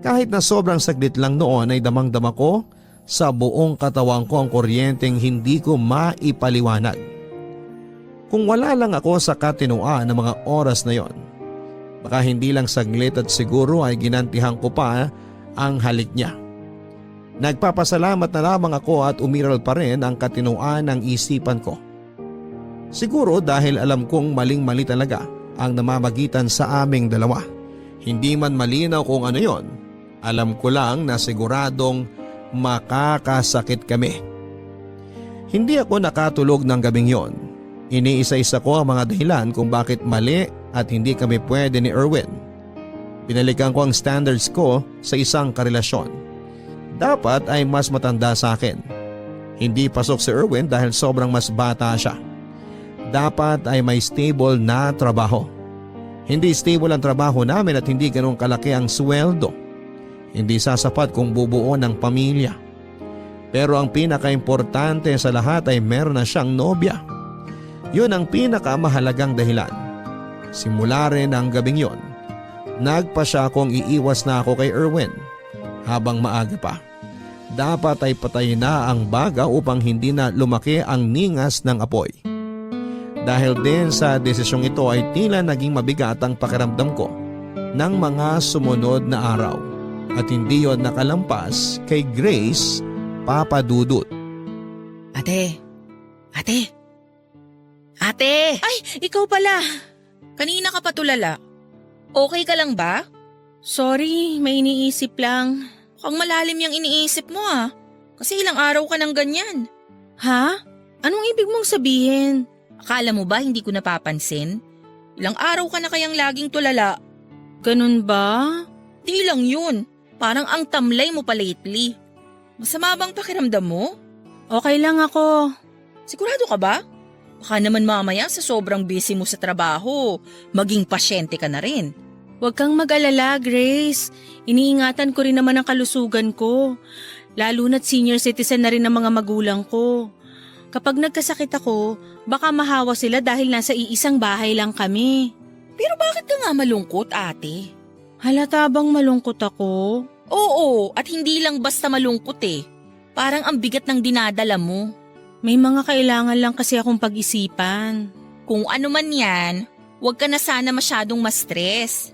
[SPEAKER 1] Kahit na sobrang saglit lang noon ay damang-dama ko sa buong katawan ko ang kuryenteng hindi ko maipaliwanag. Kung wala lang ako sa katinuan ng mga oras na yon, baka hindi lang saglit at siguro ay ginantihan ko pa ang halik niya. Nagpapasalamat na lamang ako at umiral pa rin ang katinuan ng isipan ko. Siguro dahil alam kong maling-mali talaga ang namamagitan sa aming dalawa. Hindi man malinaw kung ano yon, alam ko lang na siguradong makakasakit kami. Hindi ako nakatulog ng gabing yon. Iniisa-isa ko ang mga dahilan kung bakit mali at hindi kami pwede ni Erwin. Binalikan ko ang standards ko sa isang karelasyon. Dapat ay mas matanda sa akin. Hindi pasok si Erwin dahil sobrang mas bata siya. Dapat ay may stable na trabaho. Hindi stable ang trabaho namin at hindi ganun kalaki ang sweldo. Hindi sasapat kung bubuo ng pamilya. Pero ang pinaka-importante sa lahat ay meron na siyang nobya. Yun ang pinakamahalagang dahilan. Simula rin ang gabing yon, nagpa siya kung iiwas na ako kay Erwin habang maaga pa. Dapat ay patayin na ang baga upang hindi na lumaki ang ningas ng apoy. Dahil din sa desisyong ito ay tila naging mabigat ang pakiramdam ko ng mga sumunod na araw. At hindi yon nakalampas kay Grace Papa Dudut.
[SPEAKER 2] Ate! Ate!
[SPEAKER 3] Ay, ikaw pala.
[SPEAKER 2] Kanina ka pa tulala. Okay ka lang ba?
[SPEAKER 3] Sorry, may iniisip lang.
[SPEAKER 2] Mukhang malalim yung iniisip mo ah. Kasi ilang araw ka nang ganyan.
[SPEAKER 3] Ha? Anong ibig mong sabihin?
[SPEAKER 2] Akala mo ba hindi ko napapansin? Ilang araw ka na kayang laging tulala.
[SPEAKER 3] Ganun ba?
[SPEAKER 2] Di lang yun. Parang ang tamlay mo pa lately. Masama bang pakiramdam mo?
[SPEAKER 3] Okay lang ako.
[SPEAKER 2] Sigurado ka ba? Baka naman mamaya sa sobrang busy mo sa trabaho, maging pasyente ka na rin.
[SPEAKER 3] Huwag kang mag-alala, Grace. Iniingatan ko rin naman ang kalusugan ko. Lalo na't senior citizen na rin ang mga magulang ko. Kapag nagkasakit ako, baka mahawa sila dahil nasa iisang bahay lang kami.
[SPEAKER 2] Pero bakit ka nga malungkot, ate?
[SPEAKER 3] Halata bang malungkot ako?
[SPEAKER 2] Oo, at hindi lang basta malungkot eh. Parang ang bigat ng dinadala mo.
[SPEAKER 3] May mga kailangan lang kasi akong pag-isipan.
[SPEAKER 2] Kung ano man yan, huwag ka na sana masyadong ma-stress.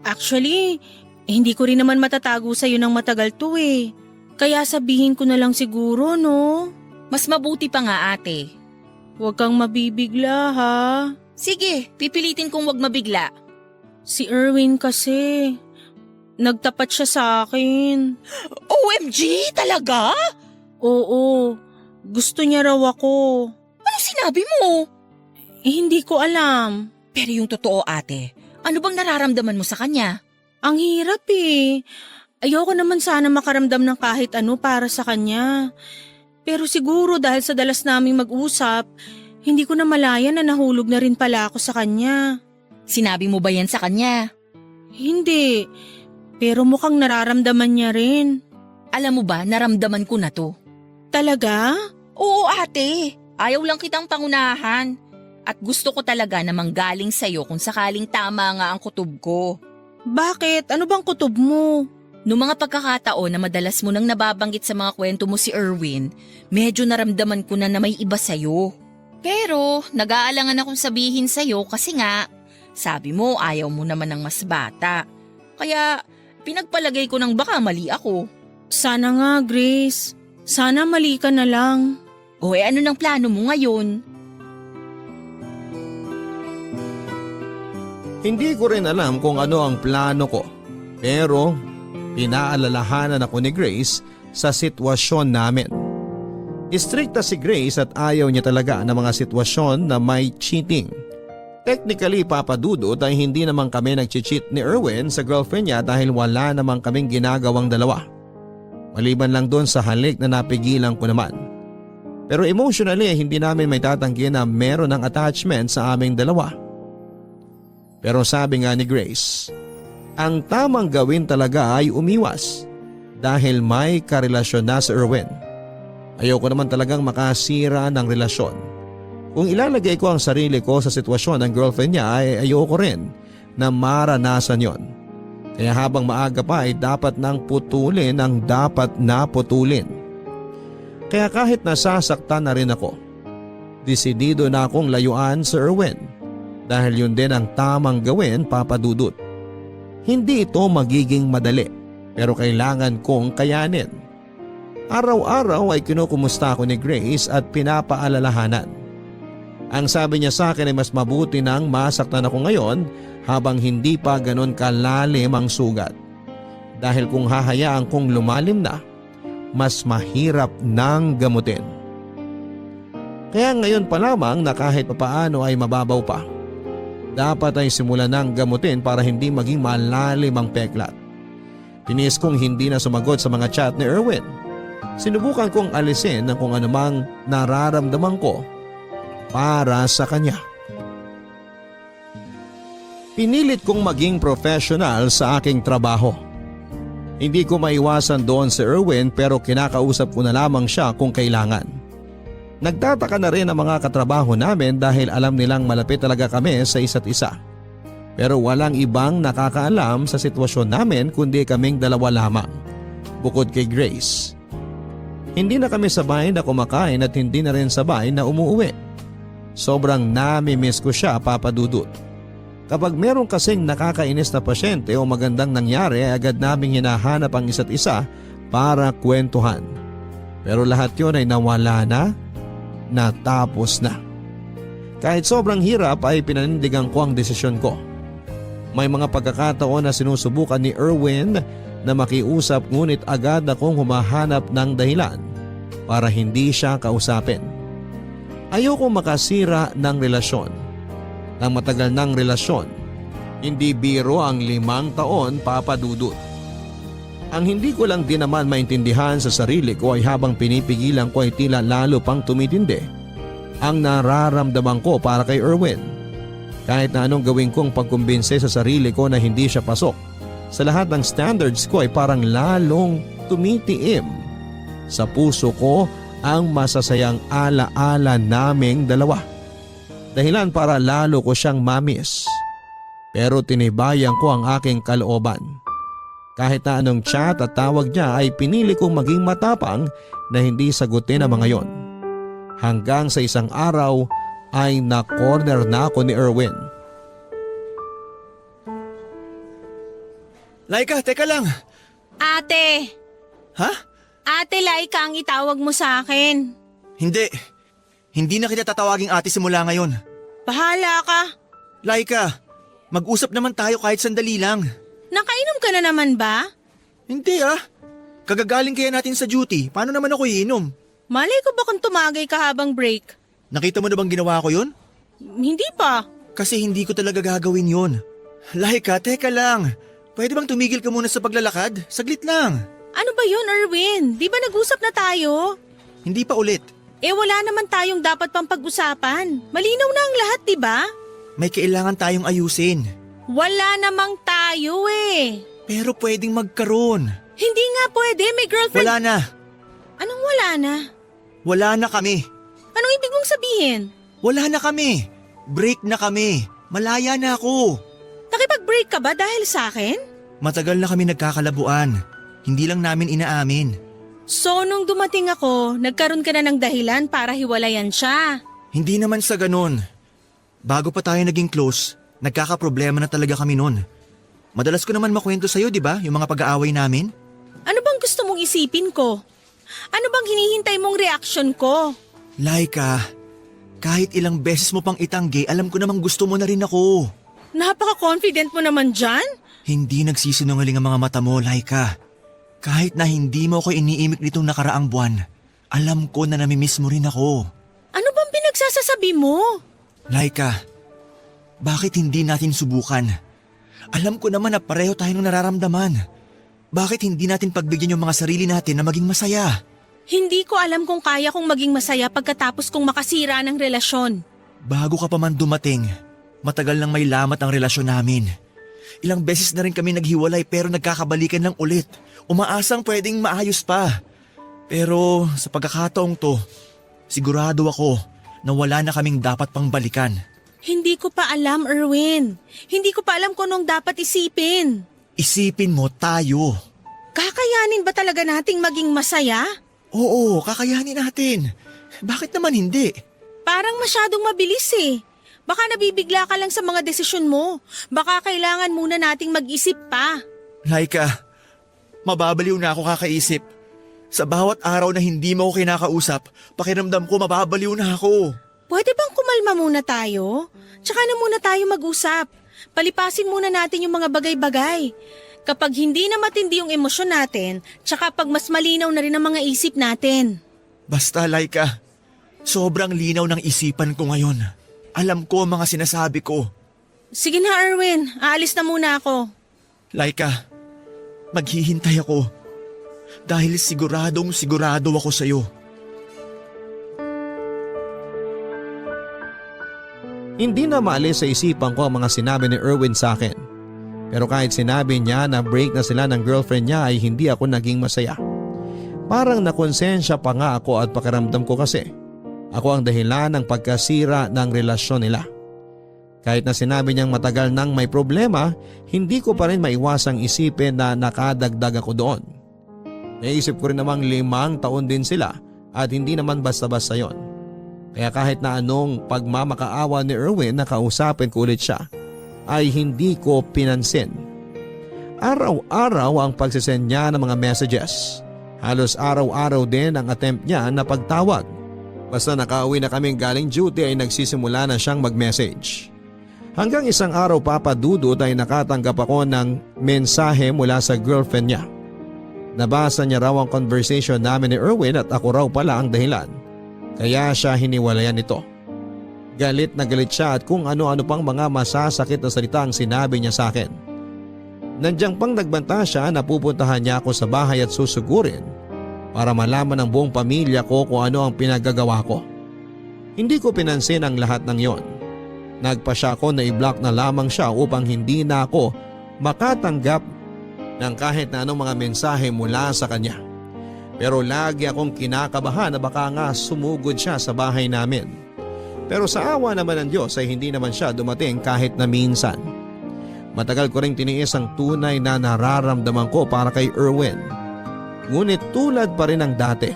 [SPEAKER 3] Actually, hindi ko rin naman matatago sa'yo ng matagal to eh. Kaya sabihin ko na lang siguro, no?
[SPEAKER 2] Mas mabuti pa nga ate.
[SPEAKER 3] Huwag kang mabibigla ha.
[SPEAKER 2] Sige, pipilitin kong wag mabigla.
[SPEAKER 3] Si Erwin kasi, nagtapat siya sa akin.
[SPEAKER 2] OMG, talaga?
[SPEAKER 3] Oo, gusto niya raw ako.
[SPEAKER 2] Ano sinabi mo?
[SPEAKER 3] Hindi ko alam.
[SPEAKER 2] Pero yung totoo ate, ano bang nararamdaman mo sa kanya?
[SPEAKER 3] Ang hirap eh. Ayoko naman sana makaramdam ng kahit ano para sa kanya. Pero siguro dahil sa dalas naming mag-usap, hindi ko na malaya na nahulog na rin pala ako sa kanya.
[SPEAKER 2] Sinabi mo ba yan sa kanya?
[SPEAKER 3] Hindi, pero mukhang nararamdaman niya rin.
[SPEAKER 2] Alam mo ba, naramdaman ko na to.
[SPEAKER 3] Talaga?
[SPEAKER 2] Oo ate, ayaw lang kitang pangunahan. At gusto ko talaga na manggaling sa'yo kung sakaling tama nga ang kutob ko.
[SPEAKER 3] Bakit? Ano bang kutob mo?
[SPEAKER 2] Noong mga pagkakataon na madalas mo nang nababanggit sa mga kwento mo si Erwin, medyo naramdaman ko na may iba sa'yo. Pero nag-aalangan akong sabihin sa'yo kasi nga, sabi mo ayaw mo naman ng mas bata. Kaya pinagpalagay ko nang baka mali ako.
[SPEAKER 3] Sana nga, Grace. Sana mali ka na lang.
[SPEAKER 2] O ano ng plano mo ngayon?
[SPEAKER 1] Hindi ko rin alam kung ano ang plano ko. Pero pinaalalahanan ako ni Grace sa sitwasyon namin. Istrikta si Grace at ayaw niya talaga ng mga sitwasyon na may cheating. Technically, Papa Dudut, ay hindi naman kami nag-cheat ni Erwin sa girlfriend niya dahil wala naman kaming ginagawang dalawa. Maliban lang doon sa halik na napigilan ko naman. Pero emotionally, hindi namin may tatanggi na meron ng attachment sa aming dalawa. Pero sabi nga ni Grace, ang tamang gawin talaga ay umiwas dahil may karelasyon na si Erwin. Ayoko naman talagang makasira ng relasyon. Kung ilalagay ko ang sarili ko sa sitwasyon ng girlfriend niya ay ayoko rin na maranasan yon. Kaya habang maaga pa ay dapat nang putulin ang dapat na putulin. Kaya kahit nasasaktan na rin ako, desidido na akong layuan si Erwin dahil yun din ang tamang gawin, Papa Dudut. Hindi ito magiging madali pero kailangan kong kayanin. Araw-araw ay kinukumusta ako ni Grace at pinapaalalahanan. Ang sabi niya sa akin ay mas mabuti nang masaktan ako ngayon habang hindi pa ganon kalalim ang sugat. Dahil kung hahayaan kong lumalim na, mas mahirap nang gamutin. Kaya ngayon pa lamang na kahit papaano ay mababaw pa, dapat ay simulan ng gamutin para hindi maging malalim ang peklat. Tinis kong hindi na sumagot sa mga chat ni Erwin. Sinubukan kong alisin ang kung anumang nararamdaman ko para sa kanya. Pinilit kong maging professional sa aking trabaho. Hindi ko maiwasan doon si Erwin pero kinakausap ko na lamang siya kung kailangan. Nagtataka na rin ang mga katrabaho namin dahil alam nilang malapit talaga kami sa isa't isa. Pero walang ibang nakakaalam sa sitwasyon namin kundi kaming dalawa lamang, bukod kay Grace. Hindi na kami sabay na kumakain at hindi na rin sabay na umuuwi. Sobrang nami-miss ko siya, Papa Dudut. Kapag meron kasing nakakainis na pasyente o magandang nangyari, agad naming hinahanap ang isa't isa para kwentuhan. Pero lahat yun ay nawala na, natapos na. Kahit sobrang hirap ay pinanindigan ko ang desisyon ko. May mga pagkakataon na sinusubukan ni Erwin na makiusap ngunit agad akong humahanap ng dahilan para hindi siya kausapin. Ayoko makasira ng relasyon. Ng matagal ng relasyon. Hindi biro ang 5 taon, Papa Dudut. Ang hindi ko lang din naman maintindihan sa sarili ko ay habang pinipigilan ko ay tila lalo pang tumitindi ang nararamdaman ko para kay Erwin. Kahit na anong gawin kong pagkumbinse sa sarili ko na hindi siya pasok, sa lahat ng standards ko ay parang lalong tumitiim. Sa puso ko ang masasayang alaala naming dalawa. Dahilan para lalo ko siyang mamiss. Pero tinibayan ko ang aking kalooban. Kahit na anong chat at tawag niya ay pinili kong maging matapang na hindi sagutin ang mga yon. Hanggang sa isang araw ay na-corner na ako ni Erwin.
[SPEAKER 4] Laika, teka lang.
[SPEAKER 3] Ate!
[SPEAKER 4] Ha?
[SPEAKER 3] Ate Laika ang itawag mo sa akin.
[SPEAKER 4] Hindi. Hindi na kita tatawaging ate simula ngayon.
[SPEAKER 3] Bahala ka.
[SPEAKER 4] Laika, mag-usap naman tayo kahit sandali lang.
[SPEAKER 3] Nakainom ka na naman ba?
[SPEAKER 4] Hindi ah. Kagagaling kaya natin sa duty. Paano naman ako iinom?
[SPEAKER 3] Malay ko ba kung tumagay ka habang break?
[SPEAKER 4] Nakita mo na bang ginawa ko yun?
[SPEAKER 3] Hindi pa.
[SPEAKER 4] Kasi hindi ko talaga gagawin yun. Laika, teka lang. Pwede bang tumigil ka muna sa paglalakad? Saglit lang.
[SPEAKER 3] Ano ba yun, Erwin? Di ba nag-usap na tayo?
[SPEAKER 4] Hindi pa ulit.
[SPEAKER 3] Wala naman tayong dapat pang pag-usapan. Malinaw na ang lahat, di ba?
[SPEAKER 4] May kailangan tayong ayusin.
[SPEAKER 3] Wala namang tayo
[SPEAKER 4] Pero pwedeng magkaroon.
[SPEAKER 3] Hindi nga pwede, may girlfriend.
[SPEAKER 4] Wala na.
[SPEAKER 3] Anong wala na?
[SPEAKER 4] Wala na kami.
[SPEAKER 3] Anong ibig mong sabihin?
[SPEAKER 4] Wala na kami. Break na kami. Malaya na ako.
[SPEAKER 3] Nakipag-break ka ba dahil sa akin?
[SPEAKER 4] Matagal na kami nagkakalabuan. Hindi lang namin inaamin.
[SPEAKER 3] So nung dumating ako, nagkaroon ka na ng dahilan para hiwalayan siya.
[SPEAKER 4] Hindi naman sa ganun. Bago pa tayo naging close, nagkakaproblema na talaga kami nun. Madalas ko naman makwento sa'yo, di ba? Yung mga pag-aaway namin.
[SPEAKER 3] Ano bang gusto mong isipin ko? Ano bang hinihintay mong reaksyon ko?
[SPEAKER 4] Laika, kahit ilang beses mo pang itanggi, alam ko namang gusto mo na rin ako.
[SPEAKER 3] Napaka-confident mo naman dyan?
[SPEAKER 4] Hindi nagsisinungaling ang mga mata mo, Laika. Kahit na hindi mo ako iniimik nitong nakaraang buwan, alam ko na namimiss mo rin ako.
[SPEAKER 3] Ano bang pinagsasasabi mo?
[SPEAKER 4] Laika, bakit hindi natin subukan? Alam ko naman na pareho tayong nararamdaman. Bakit hindi natin pagbigyan yung mga sarili natin na maging masaya?
[SPEAKER 3] Hindi ko alam kung kaya kong maging masaya pagkatapos kong makasira ng relasyon.
[SPEAKER 4] Bago ka pa man dumating, matagal nang may lamat ang relasyon namin. Ilang beses na rin kami naghiwalay pero nagkakabalikan lang ulit. Umaasang pwedeng maayos pa. Pero sa pagkakataong to, sigurado ako na wala na kaming dapat pang balikan.
[SPEAKER 3] Hindi ko pa alam, Erwin. Hindi ko pa alam kung anong dapat isipin.
[SPEAKER 4] Isipin mo tayo.
[SPEAKER 3] Kakayanin ba talaga nating maging masaya?
[SPEAKER 4] Oo, kakayanin natin. Bakit naman hindi?
[SPEAKER 3] Parang masyadong mabilis Baka nabibigla ka lang sa mga desisyon mo. Baka kailangan muna nating mag-isip pa.
[SPEAKER 4] Laika, mababaliw na ako kakaisip. Sa bawat araw na hindi mo ako kinakausap, pakiramdam ko mababaliw na ako.
[SPEAKER 3] Pwede bang kumalma muna tayo? Tsaka na muna tayo mag-usap. Palipasin muna natin yung mga bagay-bagay. Kapag hindi na matindi yung emosyon natin, tsaka pag mas malinaw na rin ang mga isip natin.
[SPEAKER 4] Basta, Laika, sobrang linaw ng isipan ko ngayon. Alam ko ang mga sinasabi ko.
[SPEAKER 3] Sige na, Erwin. Aalis na muna ako.
[SPEAKER 4] Laika, maghihintay ako. Dahil siguradong sigurado ako sa'yo.
[SPEAKER 1] Hindi na maalis sa isipan ko ang mga sinabi ni Erwin sa akin. Pero kahit sinabi niya na break na sila ng girlfriend niya ay hindi ako naging masaya. Parang nakonsensya pa nga ako at pakiramdam ko kasi ako ang dahilan ng pagkasira ng relasyon nila. Kahit na sinabi niyang matagal nang may problema, hindi ko pa rin maiwasang isipin na nakadagdag ako doon. Naisip ko rin namang 5 taon din sila at hindi naman basta-basta yon. Kaya kahit na anong pagmamakaawa ni Erwin na kausapin ko ulit siya, ay hindi ko pinansin. Araw-araw ang pagsisend niya ng mga messages. Halos araw-araw din ang attempt niya na pagtawag. Basta nakauwi na kaming galing duty ay nagsisimula na siyang mag-message. Hanggang isang araw papadudot ay nakatanggap ako ng mensahe mula sa girlfriend niya. Nabasa niya raw ang conversation namin ni Erwin at ako raw pala ang dahilan. Kaya siya hiniwalayan nito. Galit na galit siya at kung ano-ano pang mga masasakit na salita ang sinabi niya sa akin. Nandiyan pang nagbanta siya na pupuntahan niya ako sa bahay at susugurin para malaman ng buong pamilya ko kung ano ang pinagagawa ko. Hindi ko pinansin ang lahat ng yon. Nagpa siya ako na i-block na lamang siya upang hindi na ako makatanggap ng kahit na anong mga mensahe mula sa kanya. Pero lagi akong kinakabahan na baka nga sumugod siya sa bahay namin. Pero sa awa naman ng Diyos ay hindi naman siya dumating kahit na minsan. Matagal ko ring tiniis ang tunay na nararamdaman ko para kay Erwin. Ngunit tulad pa rin ng dati,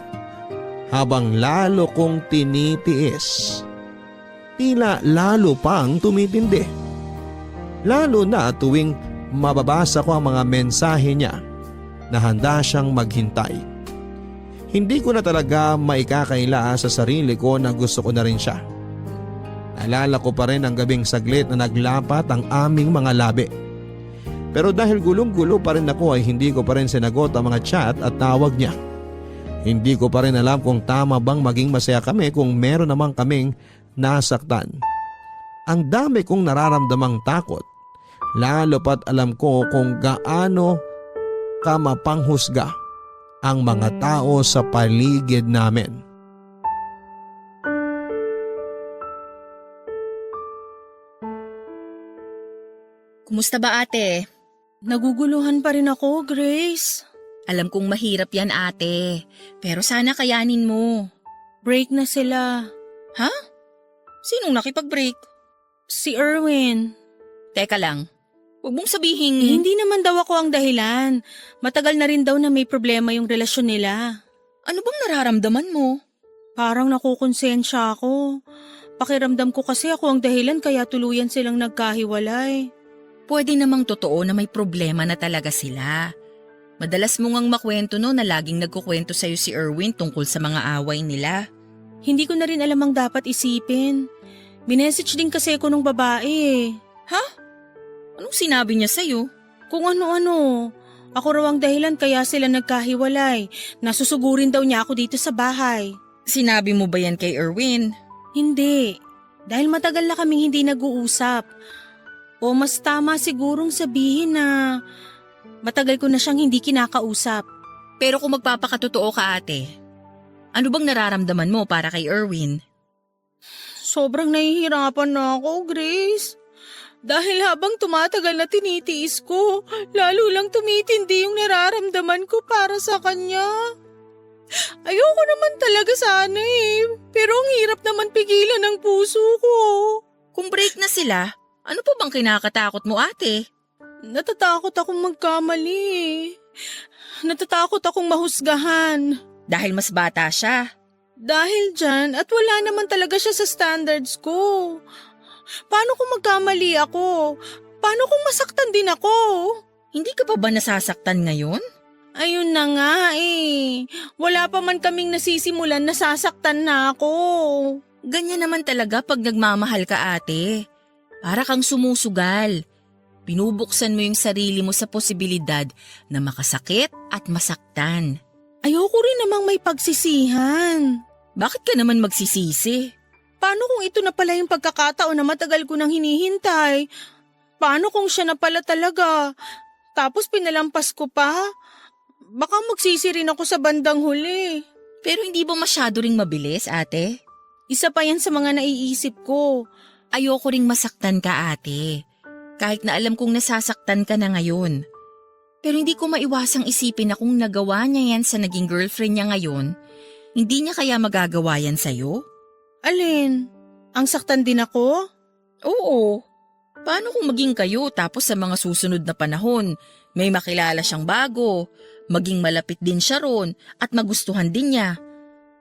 [SPEAKER 1] habang lalo kong tinitiis, tila lalo pang tumitindi. Lalo na tuwing mababasa ko ang mga mensahe niya na handa siyang maghintay. Hindi ko na talaga maikakaila sa sarili ko na gusto ko na rin siya. Naalala ko pa rin ang gabing saglit na naglapat ang aming mga labi. Pero dahil gulong-gulo pa rin ako ay hindi ko pa rin sinagot ang mga chat at tawag niya. Hindi ko pa rin alam kung tama bang maging masaya kami kung meron namang kaming nasaktan. Ang dami kong nararamdamang takot. Lalo pat alam ko kung gaano ka mapanghusga ang mga tao sa paligid namin.
[SPEAKER 2] Kumusta ba ate?
[SPEAKER 3] Naguguluhan pa rin ako, Grace.
[SPEAKER 2] Alam kong mahirap yan ate, pero sana kayanin mo.
[SPEAKER 3] Break na sila.
[SPEAKER 2] Ha? Sinong nakipag-break?
[SPEAKER 3] Si Erwin.
[SPEAKER 2] Teka lang, huwag mong sabihin.
[SPEAKER 3] Hindi naman daw ako ang dahilan. Matagal na rin daw na may problema yung relasyon nila.
[SPEAKER 2] Ano bang nararamdaman mo?
[SPEAKER 3] Parang nakukonsensya ako. Pakiramdam ko kasi ako ang dahilan kaya tuluyan silang nagkahiwalay.
[SPEAKER 2] Pwede namang totoo na may problema na talaga sila. Madalas mo ngang makwento no na laging nagkukwento sa'yo si Erwin tungkol sa mga away nila.
[SPEAKER 3] Hindi ko na rin alam ang dapat isipin. Minessage din kasi ako nung babae eh.
[SPEAKER 2] Ha? Anong sinabi niya sa'yo?
[SPEAKER 3] Kung ano-ano. Ako raw ang dahilan kaya sila nagkahiwalay. Nasusugurin daw niya ako dito sa bahay.
[SPEAKER 2] Sinabi mo ba yan kay Erwin?
[SPEAKER 3] Hindi. Dahil matagal na kaming hindi nag-uusap. O mas tama sigurong sabihin na matagal ko na siyang hindi kinakausap.
[SPEAKER 2] Pero kung magpapakatotoo ka ate, ano bang nararamdaman mo para kay Erwin?
[SPEAKER 3] Sobrang nahihirapan na ako, Grace. Dahil habang tumatagal na tinitiis ko, lalo lang tumitindi yung nararamdaman ko para sa kanya. Ayoko naman talaga sana eh, pero ang hirap naman pigilan ng puso ko.
[SPEAKER 2] Kung break na sila, ano pa bang kinakatakot mo ate?
[SPEAKER 3] Natatakot akong magkamali eh. Natatakot akong mahusgahan.
[SPEAKER 2] Dahil mas bata siya.
[SPEAKER 3] Dahil dyan at wala naman talaga siya sa standards ko. Paano kung magkamali ako? Paano kung masaktan din ako?
[SPEAKER 2] Hindi ka pa ba nasasaktan ngayon?
[SPEAKER 3] Ayun na nga eh. Wala pa man kaming nasisimulan, nasasaktan na ako.
[SPEAKER 2] Ganyan naman talaga pag nagmamahal ka ate. Para kang sumusugal. Binubuksan mo yung sarili mo sa posibilidad na makasakit at masaktan.
[SPEAKER 3] Ayoko rin namang may pagsisihan.
[SPEAKER 2] Bakit ka naman magsisisi?
[SPEAKER 3] Paano kung ito na pala yung pagkakataon na matagal ko nang hinihintay? Paano kung siya na pala talaga? Tapos pinalampas ko pa? Baka magsisi rin ako sa bandang huli.
[SPEAKER 2] Pero hindi ba masyado ring mabilis ate?
[SPEAKER 3] Isa pa yan sa mga naiisip ko.
[SPEAKER 2] Ayoko ring masaktan ka ate. Kahit na alam kong nasasaktan ka na ngayon. Pero hindi ko maiwasang isipin na kung nagawa niya yan sa naging girlfriend niya ngayon, hindi niya kaya magagawa yan sa'yo?
[SPEAKER 3] Alin? Ang saktan din ako?
[SPEAKER 2] Oo. Paano kung maging kayo tapos sa mga susunod na panahon, may makilala siyang bago, maging malapit din siya ron at magustuhan din niya?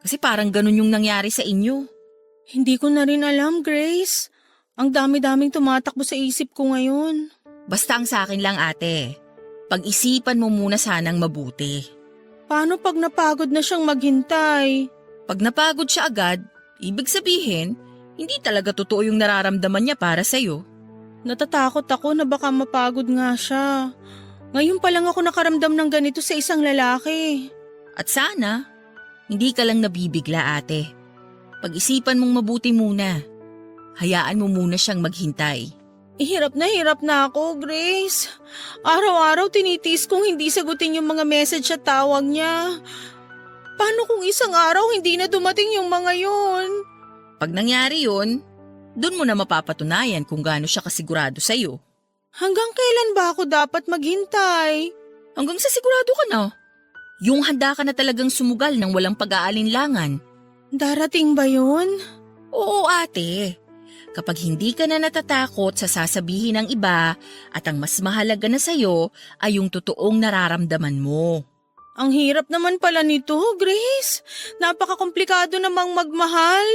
[SPEAKER 2] Kasi parang ganun yung nangyari sa inyo.
[SPEAKER 3] Hindi ko na rin alam, Grace. Ang dami-daming tumatakbo sa isip ko ngayon.
[SPEAKER 2] Basta ang sa akin lang ate, pag-isipan mo muna sanang mabuti.
[SPEAKER 3] Paano pag napagod na siyang maghintay?
[SPEAKER 2] Pag napagod siya agad, ibig sabihin, hindi talaga totoo yung nararamdaman niya para sa'yo.
[SPEAKER 3] Natatakot ako na baka mapagod nga siya. Ngayon pa lang ako nakaramdam ng ganito sa isang lalaki.
[SPEAKER 2] At sana, hindi ka lang nabibigla ate. Pag-isipan mong mabuti muna. Hayaan mo muna siyang maghintay.
[SPEAKER 3] Hirap na ako, Grace. Araw-araw tinitiis kong hindi sagutin yung mga message at tawag niya. Paano kung isang araw hindi na dumating yung mga yon?
[SPEAKER 2] Pag nangyari yun, dun mo na mapapatunayan kung gaano siya kasigurado sa'yo.
[SPEAKER 3] Hanggang kailan ba ako dapat maghintay?
[SPEAKER 2] Hanggang sa sigurado ka na. Yung handa ka na talagang sumugal ng walang pag-aalinlangan.
[SPEAKER 3] Darating ba yun?
[SPEAKER 2] Oo ate. Kapag hindi ka na natatakot sa sasabihin ng iba at ang mas mahalaga na sa'yo ay yung totoong nararamdaman mo.
[SPEAKER 3] Ang hirap naman pala nito, Grace. Napakakomplikado namang magmahal.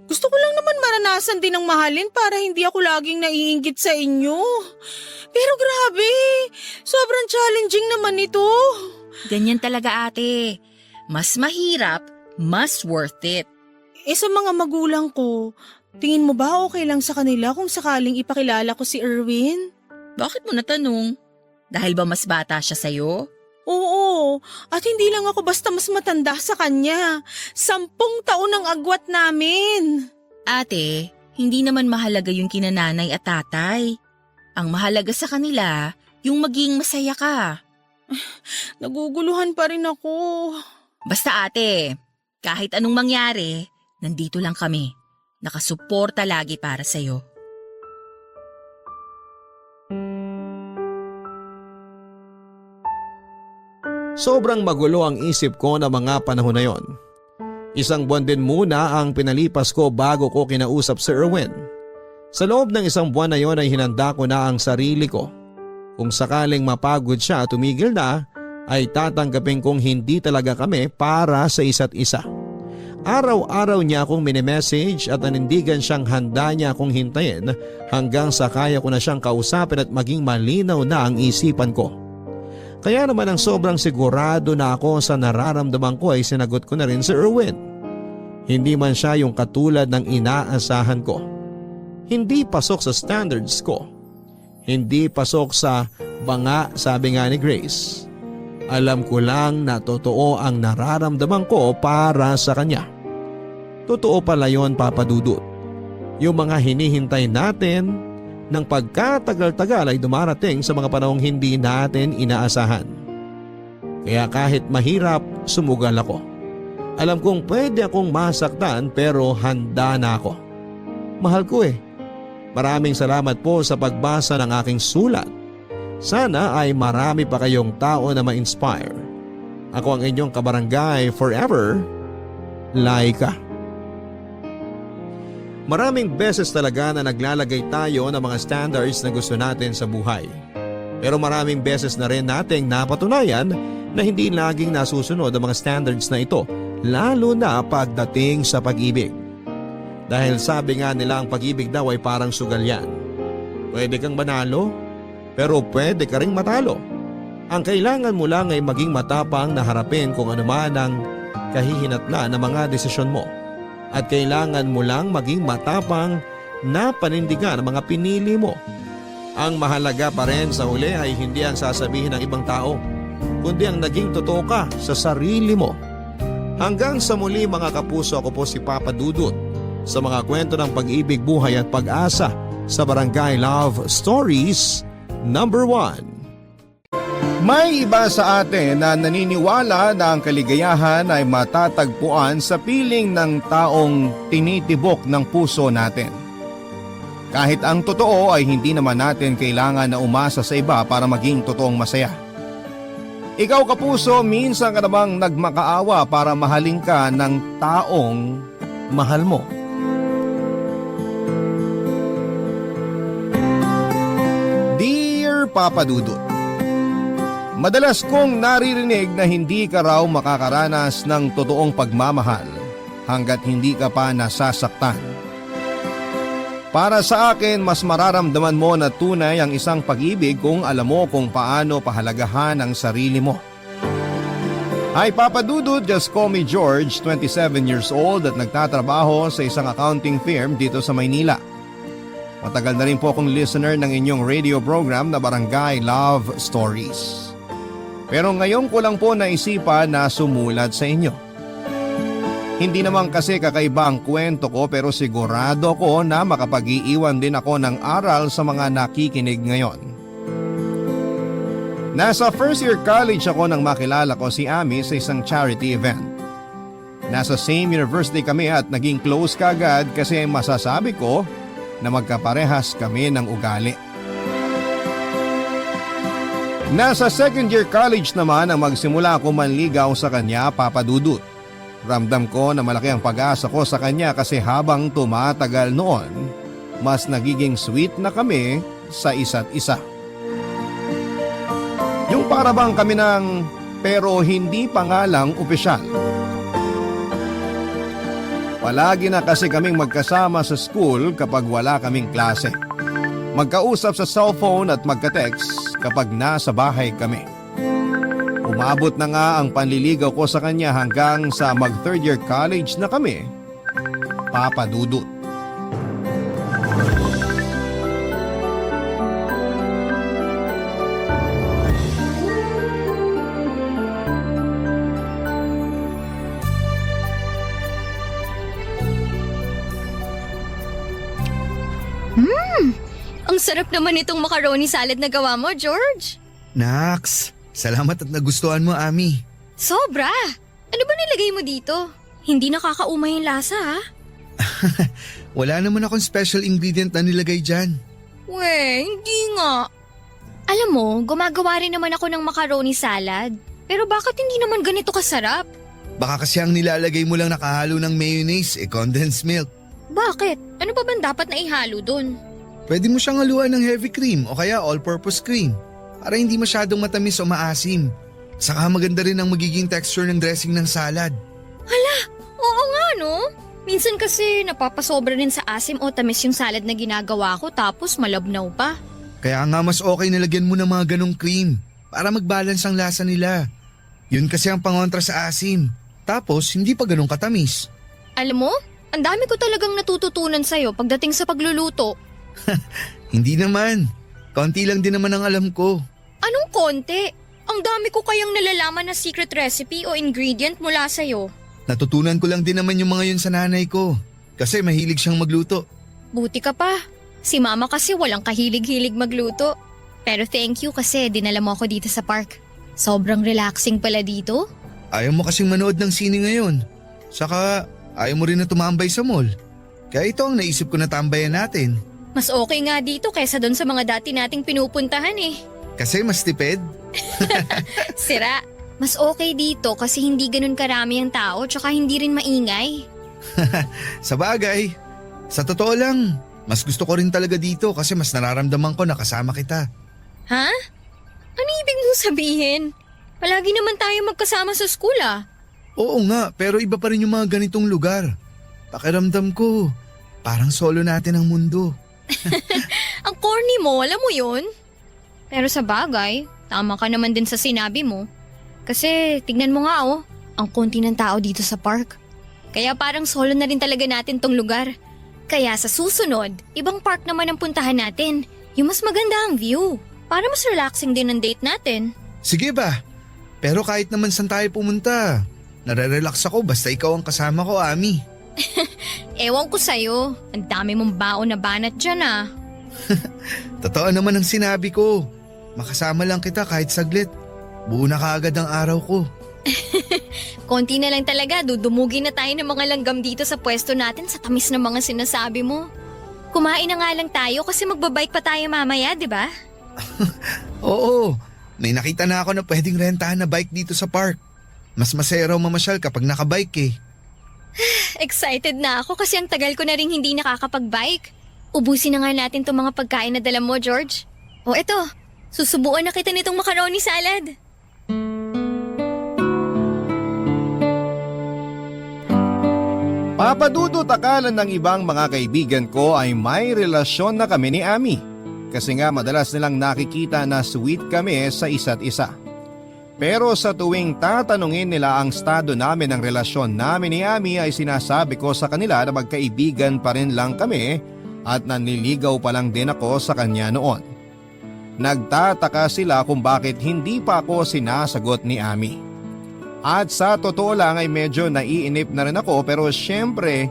[SPEAKER 3] Gusto ko lang naman maranasan din ang mahalin para hindi ako laging naiinggit sa inyo. Pero grabe, sobrang challenging naman ito.
[SPEAKER 2] Ganyan talaga ate. Mas mahirap, mas worth it.
[SPEAKER 3] Sa mga magulang ko, tingin mo ba okay lang sa kanila kung sakaling ipakilala ko si Erwin?
[SPEAKER 2] Bakit mo natanong? Dahil ba mas bata siya sa'yo?
[SPEAKER 3] Oo, at hindi lang ako basta mas matanda sa kanya. 10 taon ang agwat namin.
[SPEAKER 2] Ate, hindi naman mahalaga yung kinananay at tatay. Ang mahalaga sa kanila, yung maging masaya ka.
[SPEAKER 3] Naguguluhan pa rin ako.
[SPEAKER 2] Basta ate, kahit anong mangyari, nandito lang kami. Nakasuporta lagi para sa'yo.
[SPEAKER 1] Sobrang magulo ang isip ko na mga panahon na yon. Isang buwan din muna ang pinalipas ko bago ko kinausap si Erwin. Sa loob ng isang buwan na yon ay hinanda ko na ang sarili ko. Kung sakaling mapagod siya at tumigil na, ay tatanggapin kong hindi talaga kami para sa isa't isa. Araw-araw niya akong mini-message at nanindigan siyang handa niya akong hintayin hanggang sa kaya ko na siyang kausapin at maging malinaw na ang isipan ko. Kaya naman ang sobrang sigurado na ako sa nararamdaman ko ay sinagot ko na rin si Erwin. Hindi man siya yung katulad ng inaasahan ko. Hindi pasok sa standards ko. Hindi pasok sa banga, sabi nga ni Grace. Alam ko lang na totoo ang nararamdaman ko para sa kanya. Totoo pala yon, Papa Dudut. Yung mga hinihintay natin ng pagkatagal-tagal ay dumarating sa mga panahong hindi natin inaasahan. Kaya kahit mahirap, sumugal ako. Alam kong pwede akong masaktan pero handa na ako. Mahal ko eh. Maraming salamat po sa pagbasa ng aking sulat. Sana ay marami pa kayong tao na ma-inspire. Ako ang inyong kabarangay forever, Laika. Maraming beses talaga na naglalagay tayo ng mga standards na gusto natin sa buhay. Pero maraming beses na rin nating napatunayan na hindi laging nasusunod ang mga standards na ito, lalo na pagdating sa pag-ibig. Dahil sabi nga nila ang pag-ibig daw ay parang sugal yan. Pwede kang manalo, pero pwede ka ring matalo. Ang kailangan mo lang ay maging matapang na harapin kung ano man ang kahihinatnan ng mga desisyon mo. At kailangan mo lang maging matapang na panindigan ang mga pinili mo. Ang mahalaga pa rin sa huli ay hindi ang sasabihin ng ibang tao, kundi ang naging totoo ka sa sarili mo. Hanggang sa muli mga kapuso, ako po si Papa Dudut sa mga kwento ng pag-ibig, buhay at pag-asa sa Barangay Love Stories Number 1. May iba sa atin na naniniwala na ang kaligayahan ay matatagpuan sa piling ng taong tinitibok ng puso natin. Kahit ang totoo ay hindi naman natin kailangan na umasa sa iba para maging totoong masaya. Ikaw kapuso, minsan ka namang nagmakaawa para mahalin ka ng taong mahal mo. Dear Papa Dudut, madalas kong naririnig na hindi ka raw makakaranas ng totoong pagmamahal hanggat hindi ka pa nasasaktan. Para sa akin, mas mararamdaman mo na tunay ang isang pag-ibig kung alam mo kung paano pahalagahan ang sarili mo. Hi Papa Dudut, just call me George, 27 years old at nagtatrabaho sa isang accounting firm dito sa Maynila. Matagal na rin po akong listener ng inyong radio program na Barangay Love Stories. Pero ngayon ko lang po naisipan na sumulat sa inyo. Hindi naman kasi kakaiba ang kwento ko pero sigurado ko na makapag-iiwan din ako ng aral sa mga nakikinig ngayon. Nasa first year college ako nang makilala ko si Ami sa isang charity event. Nasa same university kami at naging close kaagad kasi masasabi ko na magkaparehas kami ng ugali. Nasa second year college naman ang magsimula ako manligaw sa kanya, Papa Dudut. Ramdam ko na malaki ang pag-asa ko sa kanya kasi habang tumatagal noon, mas nagiging sweet na kami sa isa't isa. Yung para bang kami ng pero hindi pa nga lang opisyal. Palagi na kasi kaming magkasama sa school kapag wala kaming klase. Magkausap sa cellphone at magka-text kapag nasa bahay kami. Umabot na nga ang panliligaw ko sa kanya hanggang sa mag third year college na kami, Papa Dudut.
[SPEAKER 5] Ang sarap naman itong macaroni salad na gawa mo, George.
[SPEAKER 4] Naks, salamat at nagustuhan mo, Ami.
[SPEAKER 5] Sobra! Ano ba nilagay mo dito? Hindi nakakaumay yung lasa, ha?
[SPEAKER 4] Wala naman akong special ingredient na nilagay dyan.
[SPEAKER 5] We, hindi nga. Alam mo, gumagawa rin naman ako ng macaroni salad. Pero bakit hindi naman ganito kasarap?
[SPEAKER 6] Baka kasi ang nilalagay mo lang nakahalo ng mayonnaise, condensed milk.
[SPEAKER 5] Bakit? Ano pa bang dapat na ihalo dun?
[SPEAKER 6] Pwede mo siyang haluan ng heavy cream o kaya all-purpose cream para hindi masyadong matamis o maasim. Saka maganda rin ang magiging texture ng dressing ng salad.
[SPEAKER 5] Oo nga, no? Minsan kasi napapasobra rin sa asim o tamis yung salad na ginagawa ko tapos malabnaw pa.
[SPEAKER 6] Kaya nga mas okay na lagyan mo ng mga ganong cream para mag-balance ang lasa nila. Yun kasi ang pangontra sa asim. Tapos hindi pa ganong katamis.
[SPEAKER 5] Alam mo, ang dami ko talagang natututunan sa'yo pagdating sa pagluluto.
[SPEAKER 6] Hindi naman. Konti lang din naman ang alam ko.
[SPEAKER 5] Anong konti? Ang dami ko kayang nalalaman na secret recipe o ingredient mula sa'yo.
[SPEAKER 6] Natutunan ko lang din naman yung mga yun sa nanay ko. Kasi mahilig siyang magluto.
[SPEAKER 5] Buti ka pa. Si mama kasi walang kahilig-hilig magluto. Pero thank you kasi dinala mo ako dito sa park. Sobrang relaxing pala dito.
[SPEAKER 6] Ayaw mo kasing manood ng sine ngayon. Saka ayaw mo rin na tumambay sa mall. Kaya ito ang naisip ko na tambayan natin.
[SPEAKER 5] Mas okay nga dito kaysa doon sa mga dati nating pinupuntahan eh.
[SPEAKER 6] Kasi mas tipid.
[SPEAKER 5] Sira. Mas okay dito kasi hindi ganun karami ang tao tsaka hindi rin maingay.
[SPEAKER 6] Sa bagay. Sa totoo lang, mas gusto ko rin talaga dito kasi mas nararamdaman ko na kasama kita.
[SPEAKER 5] Ha? Ano ibig mong sabihin? Palagi naman tayo magkasama sa school ah.
[SPEAKER 6] Oo nga, pero iba pa rin yung mga ganitong lugar. Pakiramdam ko, parang solo natin ang mundo.
[SPEAKER 5] Ang corny mo, alam mo yun? Pero sa bagay, tama ka naman din sa sinabi mo. Kasi tignan mo nga oh, ang konti ng tao dito sa park. Kaya parang solo na rin talaga natin tong lugar. Kaya sa susunod, ibang park naman ang puntahan natin. Yung mas maganda ang view. Para mas relaxing din ang date natin.
[SPEAKER 6] Sige ba? Pero kahit naman saan tayo pumunta, nare-relax ako basta ikaw ang kasama ko, Ami.
[SPEAKER 5] Ewan ko sa'yo, ang dami mong baon na banat dyan ah.
[SPEAKER 6] Totoo naman ang sinabi ko. Makasama lang kita kahit saglit. Buo na kaagad ang araw ko.
[SPEAKER 5] Konti na lang talaga, dudumugin na tayo ng mga langgam dito sa pwesto natin sa tamis ng mga sinasabi mo. Kumain na nga lang tayo kasi magbabike pa tayo mamaya, di ba?
[SPEAKER 6] Oo, may nakita na ako na pwedeng rentahan na bike dito sa park. Mas masaya raw mamasyal kapag nakabike eh.
[SPEAKER 5] Excited na ako kasi ang tagal ko na rin hindi nakakapag-bike. Ubusin na nga natin itong mga pagkain na dala mo, George. O eto, susubuan na kita nitong macaroni salad.
[SPEAKER 1] Papadudot akala ng ibang mga kaibigan ko ay may relasyon na kami ni Ami. Kasi nga madalas nilang nakikita na sweet kami sa isa't isa. Pero sa tuwing tatanungin nila ang estado namin ng relasyon namin ni Ami ay sinasabi ko sa kanila na magkaibigan pa rin lang kami at nanliligaw pa lang din ako sa kanya noon. Nagtataka sila kung bakit hindi pa ako sinasagot ni Ami. At sa totoo lang ay medyo naiinip na rin ako pero syempre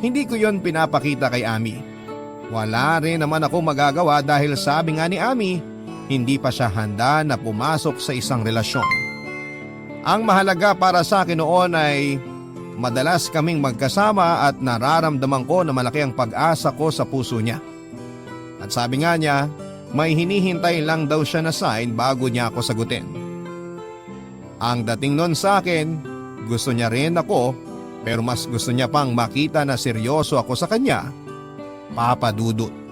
[SPEAKER 1] hindi ko yon pinapakita kay Ami. Wala rin naman ako magagawa dahil sabi nga ni Ami, hindi pa siya handa na pumasok sa isang relasyon. Ang mahalaga para sa akin noon ay madalas kaming magkasama at nararamdaman ko na malaki ang pag-asa ko sa puso niya. At sabi nga niya, may hinihintay lang daw siya na sign bago niya ako sagutin. Ang dating nun sa akin, gusto niya rin ako pero mas gusto niya pang makita na seryoso ako sa kanya, Papa Dudut.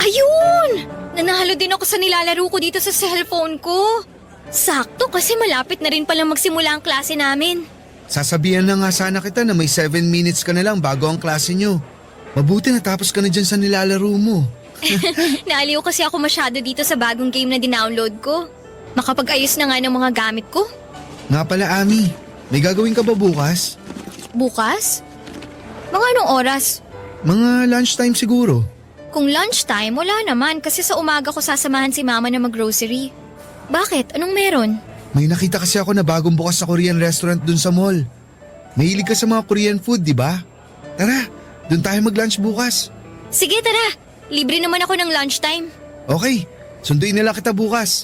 [SPEAKER 5] Ayun! Nanalo din ako sa nilalaro ko dito sa cellphone ko. Sakto kasi malapit na rin palang magsimula ang klase namin.
[SPEAKER 6] Sasabihan na nga sana kita na may 7 minutes ka na lang bago ang klase nyo. Mabuti natapos ka na dyan sa nilalaro mo.
[SPEAKER 5] Naaliw kasi ako masyado dito sa bagong game na dinownload ko. Makapag-ayos na nga ng mga gamit ko.
[SPEAKER 6] Nga pala Ami, may gagawin ka ba bukas?
[SPEAKER 5] Bukas? Mga anong oras?
[SPEAKER 6] Mga lunchtime siguro.
[SPEAKER 5] Kung lunchtime, wala naman kasi sa umaga ko sasamahan si mama na mag-grocery. Bakit? Anong meron?
[SPEAKER 6] May nakita kasi ako na bagong bukas sa Korean restaurant dun sa mall. Mahilig ka sa mga Korean food, di ba? Tara, dun tayo mag-lunch bukas.
[SPEAKER 5] Sige, tara. Libre naman ako ng lunchtime.
[SPEAKER 6] Okay, sunduin nila kita bukas.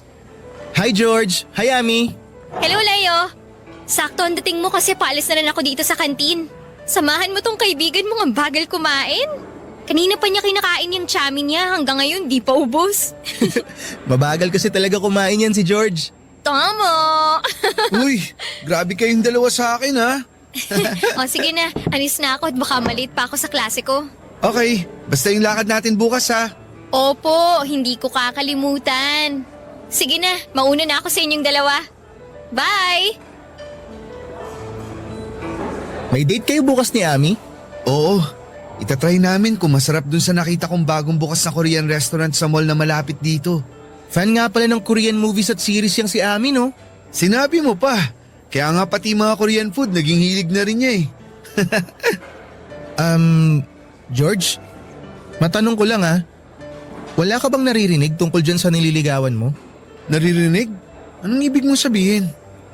[SPEAKER 4] Hi George! Hi Ami!
[SPEAKER 5] Hello, Leo. Sakto ang dating mo kasi paalis na rin ako dito sa kantin. Samahan mo tong kaibigan mo ang bagal kumain. Kanina pa niya kinakain yung chamin niya hanggang ngayon di pa ubos.
[SPEAKER 4] Mabagal kasi talaga kumain yan si George.
[SPEAKER 5] Tama!
[SPEAKER 6] Uy, grabe kayong dalawa sa akin ha.
[SPEAKER 5] O sige na, alis na ako at baka malate pa ako sa klase ko.
[SPEAKER 6] Okay, basta yung lakad natin bukas ha.
[SPEAKER 5] Opo, hindi ko kakalimutan. Sige na, mauna na ako sa inyong dalawa. Bye!
[SPEAKER 4] May date kayo bukas ni Ami?
[SPEAKER 6] Oo, itatry namin kung masarap dun sa nakita kong bagong bukas na Korean restaurant sa mall na malapit dito.
[SPEAKER 4] Fan nga pala ng Korean movies at series yang si Ami, no?
[SPEAKER 6] Sinabi mo pa, kaya nga pati mga Korean food naging hilig na rin niya eh.
[SPEAKER 4] George? Matanong ko lang wala ka bang naririnig tungkol dyan sa nililigawan mo?
[SPEAKER 6] Naririnig? Anong ibig mong sabihin?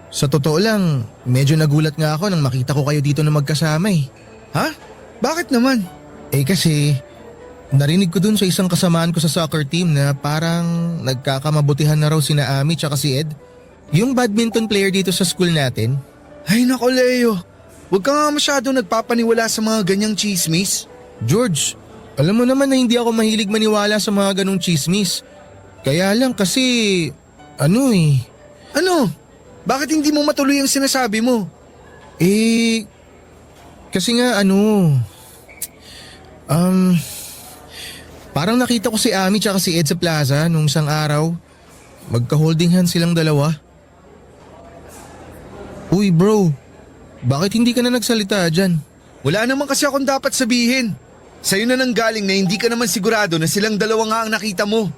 [SPEAKER 4] Sa totoo lang, medyo nagulat nga ako nang makita ko kayo dito na magkasama eh.
[SPEAKER 6] Ha? Bakit naman?
[SPEAKER 4] Eh kasi, narinig ko dun sa isang kasamaan ko sa soccer team na parang nagkakamabutihan na raw sina Ami tsaka si Ed. Yung badminton player dito sa school natin.
[SPEAKER 6] Ay nako Leo, huwag ka nga masyado nagpapaniwala sa mga ganyang chismis.
[SPEAKER 4] George, alam mo naman na hindi ako mahilig maniwala sa mga ganong chismis. Kaya lang kasi, Ano?
[SPEAKER 6] Bakit hindi mo matuloy ang sinasabi mo?
[SPEAKER 4] Kasi nga parang nakita ko si Ami tsaka si Ed sa plaza nung isang araw. Magka-holding hands silang dalawa. Uy bro, bakit hindi ka na nagsalita dyan?
[SPEAKER 6] Wala naman kasi akong dapat sabihin. Sa'yo na nanggaling na hindi ka naman sigurado na silang dalawa nga ang nakita mo.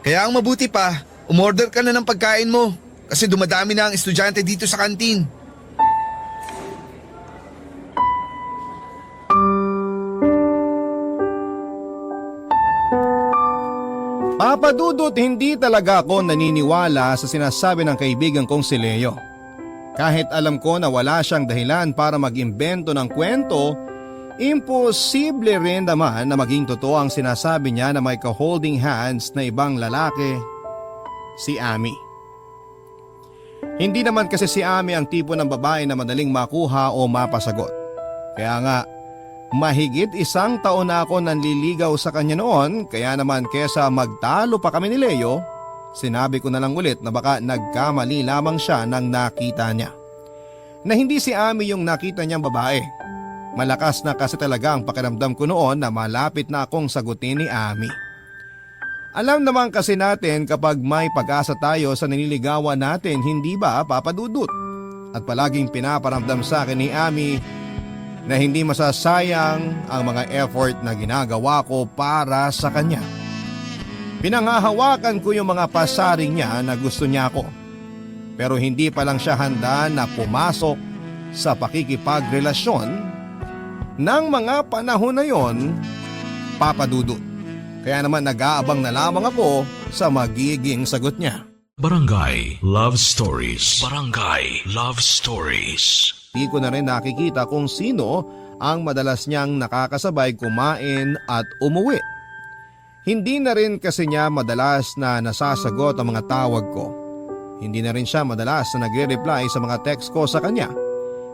[SPEAKER 6] Kaya ang mabuti pa, umorder ka na ng pagkain mo. Kasi dumadami na ang estudyante dito sa kantin.
[SPEAKER 1] Papa Dudut, hindi talaga ako naniniwala sa sinasabi ng kaibigan kong si Leo. Kahit alam ko na wala siyang dahilan para mag-imbento ng kwento, imposible rin naman na maging totoo ang sinasabi niya na may ka-holding hands na ibang lalaki, si Ami. Hindi naman kasi si Ami ang tipo ng babae na madaling makuha o mapasagot. Kaya nga, mahigit 1 taon na ako nanliligaw sa kanya noon, kaya naman kesa magtalo pa kami ni Leo, sinabi ko na lang ulit na baka nagkamali lamang siya nang nakita niya. Na hindi si Ami yung nakita niyang babae. Malakas na kasi talaga ang pakiramdam ko noon na malapit na akong sagutin ni Ami. Alam naman kasi natin kapag may pag-asa tayo sa nililigawan natin, hindi ba Papa Dudut? At palaging pinaparamdam sa akin ni Ami na hindi masasayang ang mga effort na ginagawa ko para sa kanya. Pinangahawakan ko yung mga pasaring niya na gusto niya ako. Pero hindi pa lang siya handa na pumasok sa pakikipagrelasyon ng mga panahon na yon, Papa Dudut. Kaya naman nag-aabang na lamang ako sa magiging sagot niya.
[SPEAKER 7] Barangay Love Stories. Barangay Love Stories.
[SPEAKER 1] Di ko na rin nakikita kung sino ang madalas niyang nakakasabay kumain at umuwi. Hindi na rin kasi niya madalas na nasasagot ang mga tawag ko. Hindi na rin siya madalas na nagre-reply sa mga text ko sa kanya.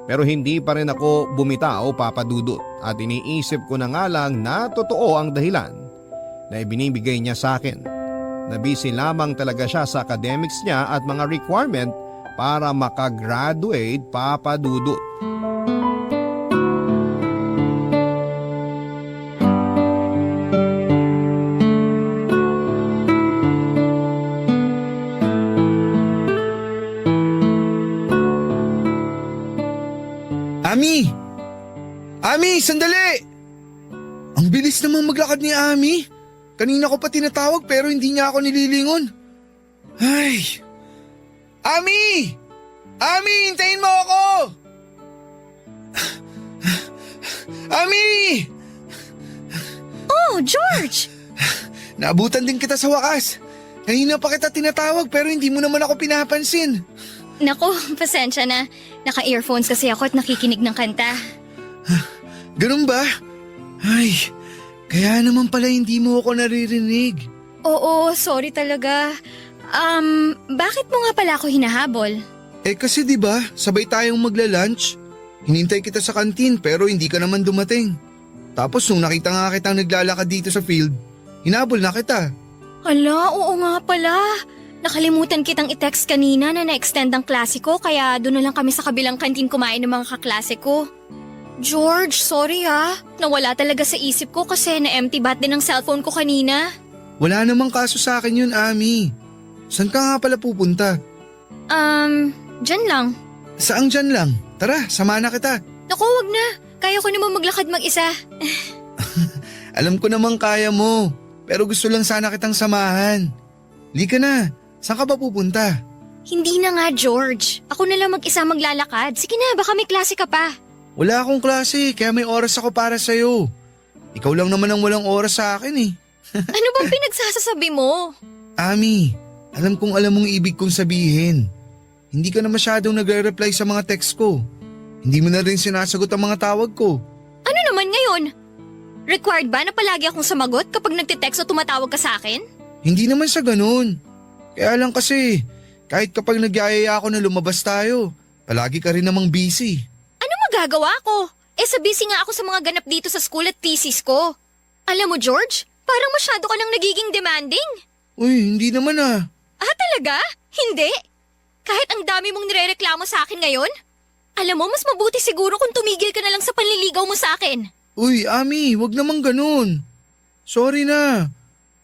[SPEAKER 1] Pero hindi pa rin ako bumitaw, Papa Dudut, at iniisip ko na nga lang na totoo ang dahilan na ibinibigay niya sa akin. Na busy lamang talaga siya sa academics niya at mga requirement para makagraduate, Papa Dudut.
[SPEAKER 6] Ami! Ami, sandali! Ang bilis naman maglakad ni Ami. Kanina ko pa tinatawag pero hindi niya ako nililingon. Ay! Ami! Ami, hintayin mo ako! Ami!
[SPEAKER 5] Oh, George!
[SPEAKER 6] Naabutan din kita sa wakas. Kanina pa kita tinatawag pero hindi mo naman ako pinapansin.
[SPEAKER 5] Naku, pasensya na. Naka-earphones kasi ako at nakikinig ng kanta.
[SPEAKER 6] Ganun ba? Ay, kaya naman pala hindi mo ako naririnig.
[SPEAKER 5] Oo, sorry talaga. Bakit mo nga pala ako hinahabol?
[SPEAKER 6] Eh kasi 'di ba, sabay tayong magla-lunch. Hinintay kita sa kantin pero hindi ka naman dumating. Tapos nung nakita nga kitang naglalakad dito sa field, hinabol na kita.
[SPEAKER 5] Hala, oo nga pala. Nakalimutan kitang i-text kanina na na-extend ang klase ko kaya doon na lang kami sa kabilang kantin kumain ng mga kaklase ko. George, sorry ha. Nawala talaga sa isip ko kasi na-empty bat din ang cellphone ko kanina.
[SPEAKER 6] Wala namang kaso sa akin yun, Ami. Saan ka nga pala pupunta?
[SPEAKER 5] Dyan lang.
[SPEAKER 6] Saang dyan lang? Tara, sama na kita.
[SPEAKER 5] Naku, wag na. Kaya ko naman maglakad mag-isa.
[SPEAKER 6] Alam ko namang kaya mo, pero gusto lang sana kitang samahan. Lika na, saan ka ba pupunta?
[SPEAKER 5] Hindi na nga, George. Ako na lang mag-isa maglalakad. Sige na, baka may klase ka pa.
[SPEAKER 6] Wala akong klase, kaya may oras ako para sa'yo. Ikaw lang naman ang walang oras sa akin eh.
[SPEAKER 5] Ano bang pinagsasasabi mo?
[SPEAKER 6] Ami, alam kong alam mong ibig kong sabihin. Hindi ka na masyadong nagre-reply sa mga text ko. Hindi mo na rin sinasagot ang mga tawag ko.
[SPEAKER 5] Ano naman ngayon? Required ba na palagi akong sumagot kapag nagtitext o tumatawag ka sa akin?
[SPEAKER 6] Hindi naman sa ganun. Kaya lang kasi, kahit kapag nagyayaya ako na lumabas tayo, palagi ka rin namang busy.
[SPEAKER 5] Ano magagawa ko? Sa busy nga ako sa mga ganap dito sa school at thesis ko. Alam mo, George, parang masyado ka lang nagiging demanding.
[SPEAKER 6] Uy, hindi naman ah.
[SPEAKER 5] Ah, talaga? Hindi? Kahit ang dami mong nirereklamo sa akin ngayon? Alam mo, mas mabuti siguro kung tumigil ka na lang sa panliligaw mo sa akin.
[SPEAKER 6] Uy, Ami, wag naman ganun. Sorry na.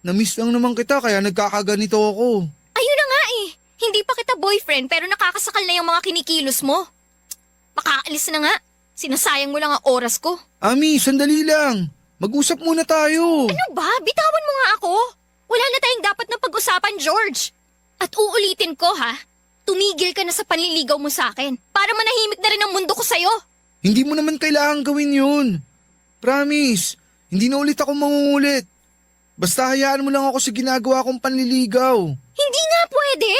[SPEAKER 6] Namiss lang naman kita kaya nagkakaganito ako.
[SPEAKER 5] Ayun na nga eh. Hindi pa kita boyfriend pero nakakasakal na yung mga kinikilos mo. Makaalis na nga. Sinasayang mo lang ang oras ko.
[SPEAKER 6] Ami, sandali lang. Mag-usap muna tayo.
[SPEAKER 5] Ano ba? Bitawan mo nga ako. Wala na tayong dapat na pag-usapan, George. At uulitin ko ha, tumigil ka na sa panliligaw mo sa akin para manahimik na rin ang mundo ko sa'yo.
[SPEAKER 6] Hindi mo naman kailangang gawin yun. Promise, hindi na ulit ako mangungulit. Basta hayaan mo lang ako sa ginagawa kong panliligaw.
[SPEAKER 5] Hindi nga pwede.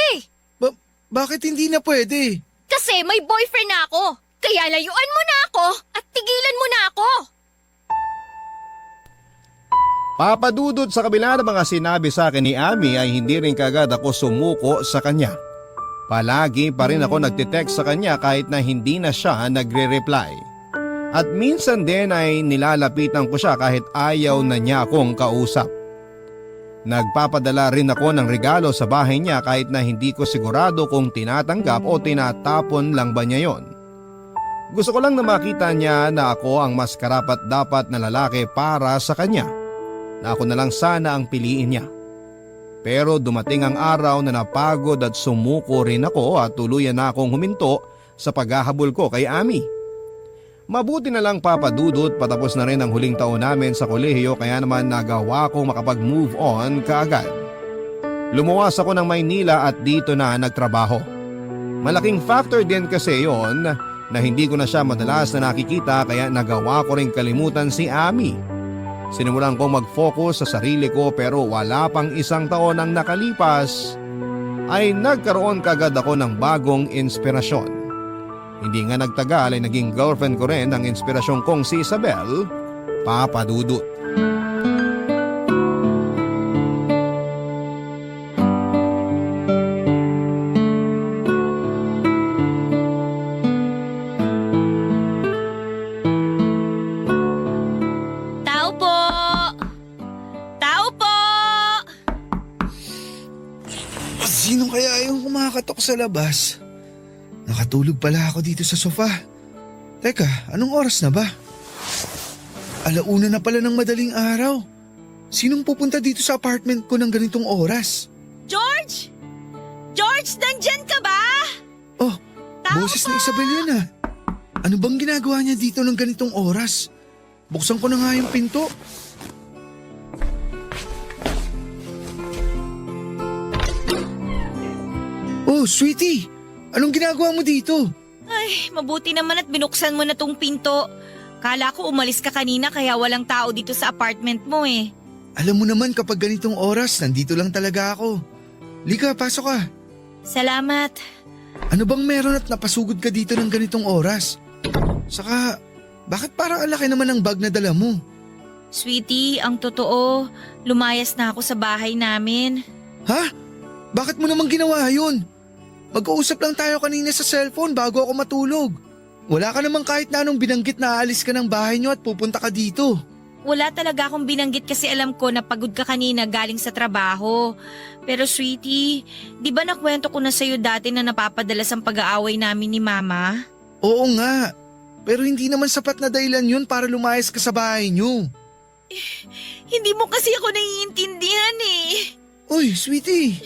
[SPEAKER 6] Bakit hindi na pwede?
[SPEAKER 5] Kasi may boyfriend na ako. Kaya layuan mo na ako at tigilan mo na ako.
[SPEAKER 1] Papadudod sa kabila ng mga sinabi sa akin ni Ami ay hindi rin kagad ako sumuko sa kanya. Palagi pa rin ako nagtitext sa kanya kahit na hindi na siya nagre-reply. At minsan din ay nilalapitan ko siya kahit ayaw na niya akong kausap. Nagpapadala rin ako ng regalo sa bahay niya kahit na hindi ko sigurado kung tinatanggap o tinatapon lang ba niya yon. Gusto ko lang na makita niya na ako ang mas karapat-dapat na lalaki para sa kanya. Na ako na lang sana ang piliin niya. Pero dumating ang araw na napagod at sumuko rin ako at tuluyan na akong huminto sa paghahabol ko kay Ami. Mabuti na lang Papa Dudut, patapos na rin ang huling taon namin sa kolehiyo kaya naman nagawa kong makapag-move on kaagad. Lumuwas ako ng Maynila at dito na nagtrabaho. Malaking factor din kasi yon na hindi ko na siya madalas na nakikita kaya nagawa ko rin kalimutan si Ami. Sinimulan kong mag-focus sa sarili ko pero wala pang isang taon ang nakalipas ay nagkaroon kagad ako ng bagong inspirasyon. Hindi nga nagtagal ay naging girlfriend ko rin ang inspirasyon kong si Isabel, Papa Dudut.
[SPEAKER 3] Tao po! Tao po!
[SPEAKER 6] Sino kaya yung kumakatok sa labas? Nakatulog pala ako dito sa sofa. Teka, anong oras na ba? 1:00 na pala ng madaling araw. Sinong pupunta dito sa apartment ko ng ganitong oras?
[SPEAKER 3] George! George, nandyan ka ba?
[SPEAKER 6] Oh,
[SPEAKER 3] Tao
[SPEAKER 6] boses
[SPEAKER 3] po!
[SPEAKER 6] na Isabel yan ah. Ano bang ginagawa niya dito ng ganitong oras? Buksan ko na nga yung pinto. Oh, sweetie! Anong ginagawa mo dito?
[SPEAKER 3] Ay, mabuti naman at binuksan mo na tong pinto. Kala ko umalis ka kanina kaya walang tao dito sa apartment mo eh.
[SPEAKER 6] Alam mo naman kapag ganitong oras, nandito lang talaga ako. Lika, pasok ka.
[SPEAKER 3] Salamat.
[SPEAKER 6] Ano bang meron at napasugod ka dito ng ganitong oras? Saka, bakit parang alaki naman ang bag na dala mo?
[SPEAKER 3] Sweetie, ang totoo, lumayas na ako sa bahay namin.
[SPEAKER 6] Ha? Bakit mo naman ginawa yun? Mag-uusap lang tayo kanina sa cellphone bago ako matulog. Wala ka namang kahit na anong binanggit na aalis ka ng bahay niyo at pupunta ka dito.
[SPEAKER 3] Wala talaga akong binanggit kasi alam ko na pagod ka kanina galing sa trabaho. Pero sweetie, di ba nakwento ko na sa'yo dati na napapadalas ang pag-aaway namin ni Mama?
[SPEAKER 6] Oo nga, pero hindi naman sapat na dahilan yun para lumayas ka sa bahay niyo.
[SPEAKER 3] Hindi mo kasi ako naiintindihan eh.
[SPEAKER 6] Uy, sweetie,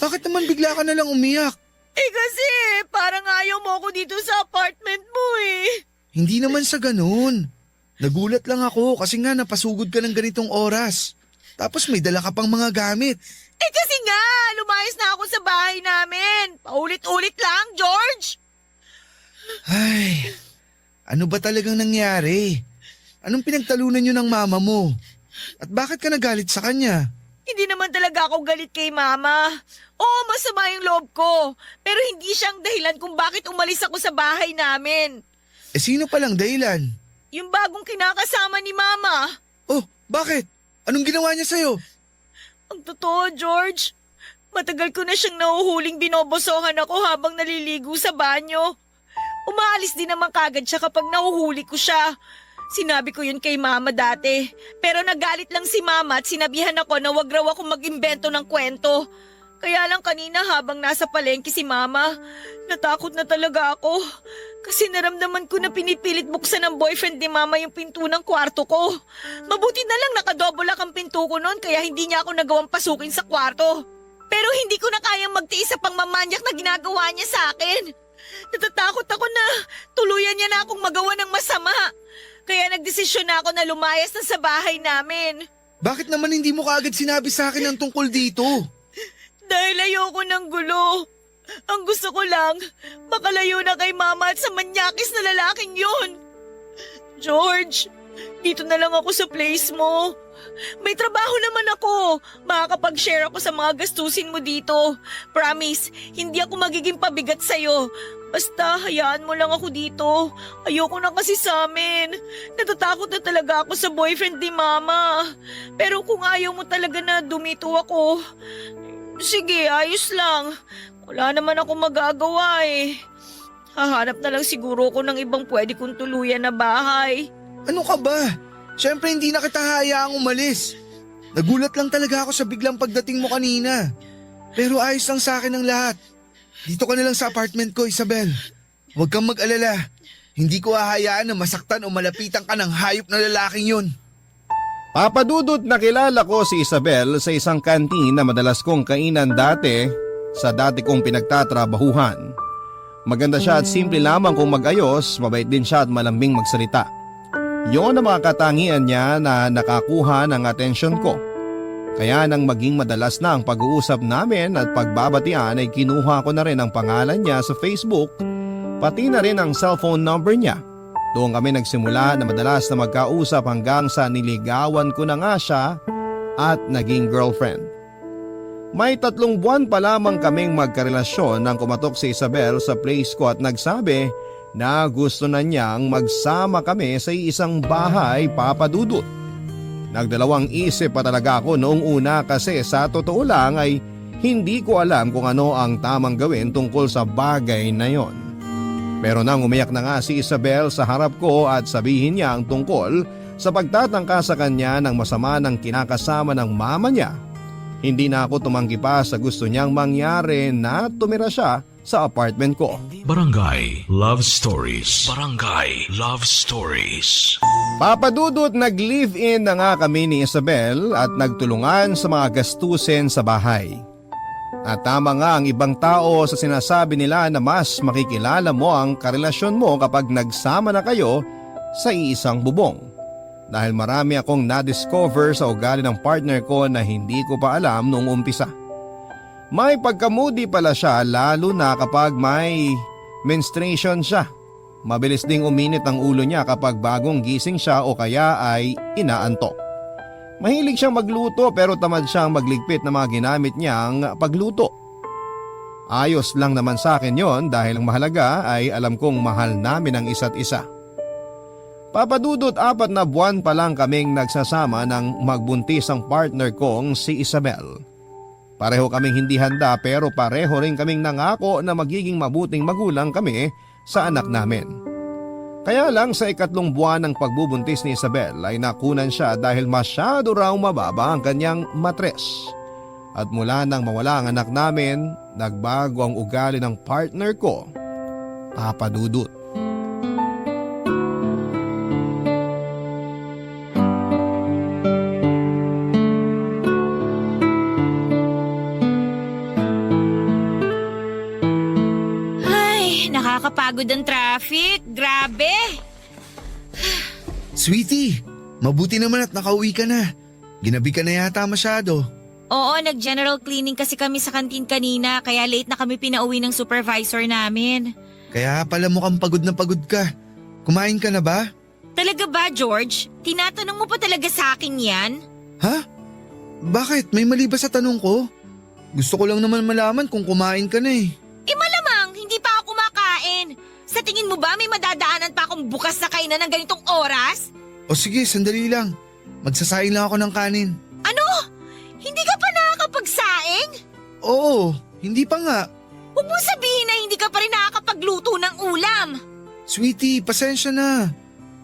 [SPEAKER 6] bakit naman bigla ka na lang umiyak?
[SPEAKER 3] Eh kasi parang ayaw mo ako dito sa apartment mo eh.
[SPEAKER 6] Hindi naman sa ganun. Nagulat lang ako kasi nga napasugod ka ng ganitong oras. Tapos may dala ka pang mga gamit.
[SPEAKER 3] Eh kasi nga, lumayas na ako sa bahay namin. Paulit-ulit lang, George.
[SPEAKER 6] Ay, ano ba talagang nangyari? Anong pinagtalunan niyo ng mama mo? At bakit ka nagalit sa kanya?
[SPEAKER 3] Hindi naman talaga ako galit kay Mama. Oo, masama yung loob ko. Pero hindi siyang dahilan kung bakit umalis ako sa bahay namin.
[SPEAKER 6] Eh sino palang dahilan?
[SPEAKER 3] Yung bagong kinakasama ni Mama.
[SPEAKER 6] Oh, bakit? Anong ginawa niya sa'yo?
[SPEAKER 3] Ang totoo, George. Matagal ko na siyang nahuhuling binobosohan ako habang naliligo sa banyo. Umaalis din naman kagad siya kapag nahuhuli ko siya. Sinabi ko yun kay Mama dati. Pero nagalit lang si Mama at sinabihan ako na wag raw ako mag-imbento ng kwento. Kaya lang kanina habang nasa palengke si Mama, natakot na talaga ako. Kasi naramdaman ko na pinipilit buksan ng boyfriend ni Mama yung pinto ng kwarto ko. Mabuti na lang nakadouble lock ang pinto ko noon kaya hindi niya ako nagawang pasukin sa kwarto. Pero hindi ko na kayang magtiis sa pangmamanyak na ginagawa niya sa akin. Natatakot ako na tuluyan niya na akong magawa ng masama. Kaya nagdesisyon na ako na lumayas na sa bahay namin.
[SPEAKER 6] Bakit naman hindi mo kaagad sinabi sa akin ang tungkol dito?
[SPEAKER 3] Dahil ayoko ng gulo. Ang gusto ko lang, makalayo na kay Mama at sa manyakis na lalaking yun. George, dito na lang ako sa place mo. May trabaho naman ako. Makakapag-share ako sa mga gastusin mo dito. Promise, hindi ako magiging pabigat sa'yo. Basta, hayaan mo lang ako dito. Ayoko na kasi sa amin. Natatakot na talaga ako sa boyfriend ni Mama. Pero kung ayaw mo talaga na dumito ako, sige, ayos lang. Wala naman ako magagawa eh. Hahanap na lang siguro ko ng ibang pwede kong tuluyan na bahay.
[SPEAKER 6] Ano ka ba? Siyempre hindi na kita hayaang umalis. Nagulat lang talaga ako sa biglang pagdating mo kanina. Pero ayos lang sa akin ang lahat. Dito ka na lang sa apartment ko, Isabel. Huwag kang mag-alala. Hindi ko hahayaan na masaktan o malapitan ka ng hayop na lalaking yun.
[SPEAKER 1] Papadudot nakilala ko si Isabel sa isang kantin na madalas kong kainan dati sa dati kong pinagtatrabahuhan. Maganda siya at simple lamang kung mag-ayos, mabait din siya at malambing magsalita. Yon ang mga katangian niya na nakakuha ng atensyon ko. Kaya nang maging madalas na ang pag-uusap namin at pagbabatian ay kinuha ko na rin ang pangalan niya sa Facebook, pati na rin ang cellphone number niya. Doon kami nagsimula na madalas na magkausap hanggang sa niligawan ko na nga siya at naging girlfriend. May 3 buwan pa lamang kaming magkarelasyon nang kumatok si Isabel sa place ko at nagsabi na gusto na niyang magsama kami sa isang bahay, Papa Dudut. Nagdalawang isip pa talaga ako noong una kasi sa totoo lang ay hindi ko alam kung ano ang tamang gawin tungkol sa bagay na yon. Pero nang umiyak na nga si Isabel sa harap ko at sabihin niya ang tungkol sa pagtatangka sa kanya ng masama ng kinakasama ng mama niya, hindi na ako tumanggi pa sa gusto niyang mangyari na tumira siya sa apartment ko.
[SPEAKER 7] Barangay Love Stories. Barangay Love Stories.
[SPEAKER 1] Papadudot nag-live-in na nga kami ni Isabel at nagtulungan sa mga gastusin sa bahay. At tama nga ang ibang tao sa sinasabi nila na mas makikilala mo ang karelasyon mo kapag nagsama na kayo sa iisang bubong. Dahil marami akong na-discover sa ugali ng partner ko na hindi ko pa alam noong umpisa. May pagkamudi pala siya lalo na kapag may menstruation siya. Mabilis ding uminit ang ulo niya kapag bagong gising siya o kaya ay inaantok. Mahilig siyang magluto pero tamad siyang magligpit ng mga ginamit niyang pagluto. Ayos lang naman sa akin yon dahil ang mahalaga ay alam kong mahal namin ang isa't isa. Papadudot 4 na buwan pa lang kaming nagsasama nang magbuntis ang partner kong si Isabel. Pareho kaming hindi handa pero pareho rin kaming nangako na magiging mabuting magulang kami sa anak namin. Kaya lang sa 3 buwan ng pagbubuntis ni Isabel ay nakunan siya dahil masyado raw mababa ang kanyang matres. At mula nang mawala ang anak namin, nagbago ang ugali ng partner ko, Papa Dudut.
[SPEAKER 3] Nakakapagod ang traffic. Grabe.
[SPEAKER 6] Sweetie, mabuti naman at nakauwi ka na. Ginabi ka na yata masyado.
[SPEAKER 3] Oo, nag-general cleaning kasi kami sa kantin kanina kaya late na kami pinauwi ng supervisor namin.
[SPEAKER 6] Kaya pala mukhang pagod na pagod ka. Kumain ka na ba?
[SPEAKER 3] Talaga ba, George? Tinatanong mo pa talaga sa akin yan?
[SPEAKER 6] Ha? Bakit? May mali ba sa tanong ko? Gusto ko lang naman malaman kung kumain ka na eh.
[SPEAKER 3] Malamang, hindi pa ako kumakain. Sa tingin mo ba may madadaanan pa akong bukas na kainan ng ganitong oras?
[SPEAKER 6] O sige, sandali lang. Magsasaing lang ako ng kanin.
[SPEAKER 3] Ano? Hindi ka pa nakakapagsaing?
[SPEAKER 6] Oo, hindi pa nga.
[SPEAKER 3] Huwag mong sabihin na hindi ka pa rin nakakapagluto ng ulam.
[SPEAKER 6] Sweetie, pasensya na.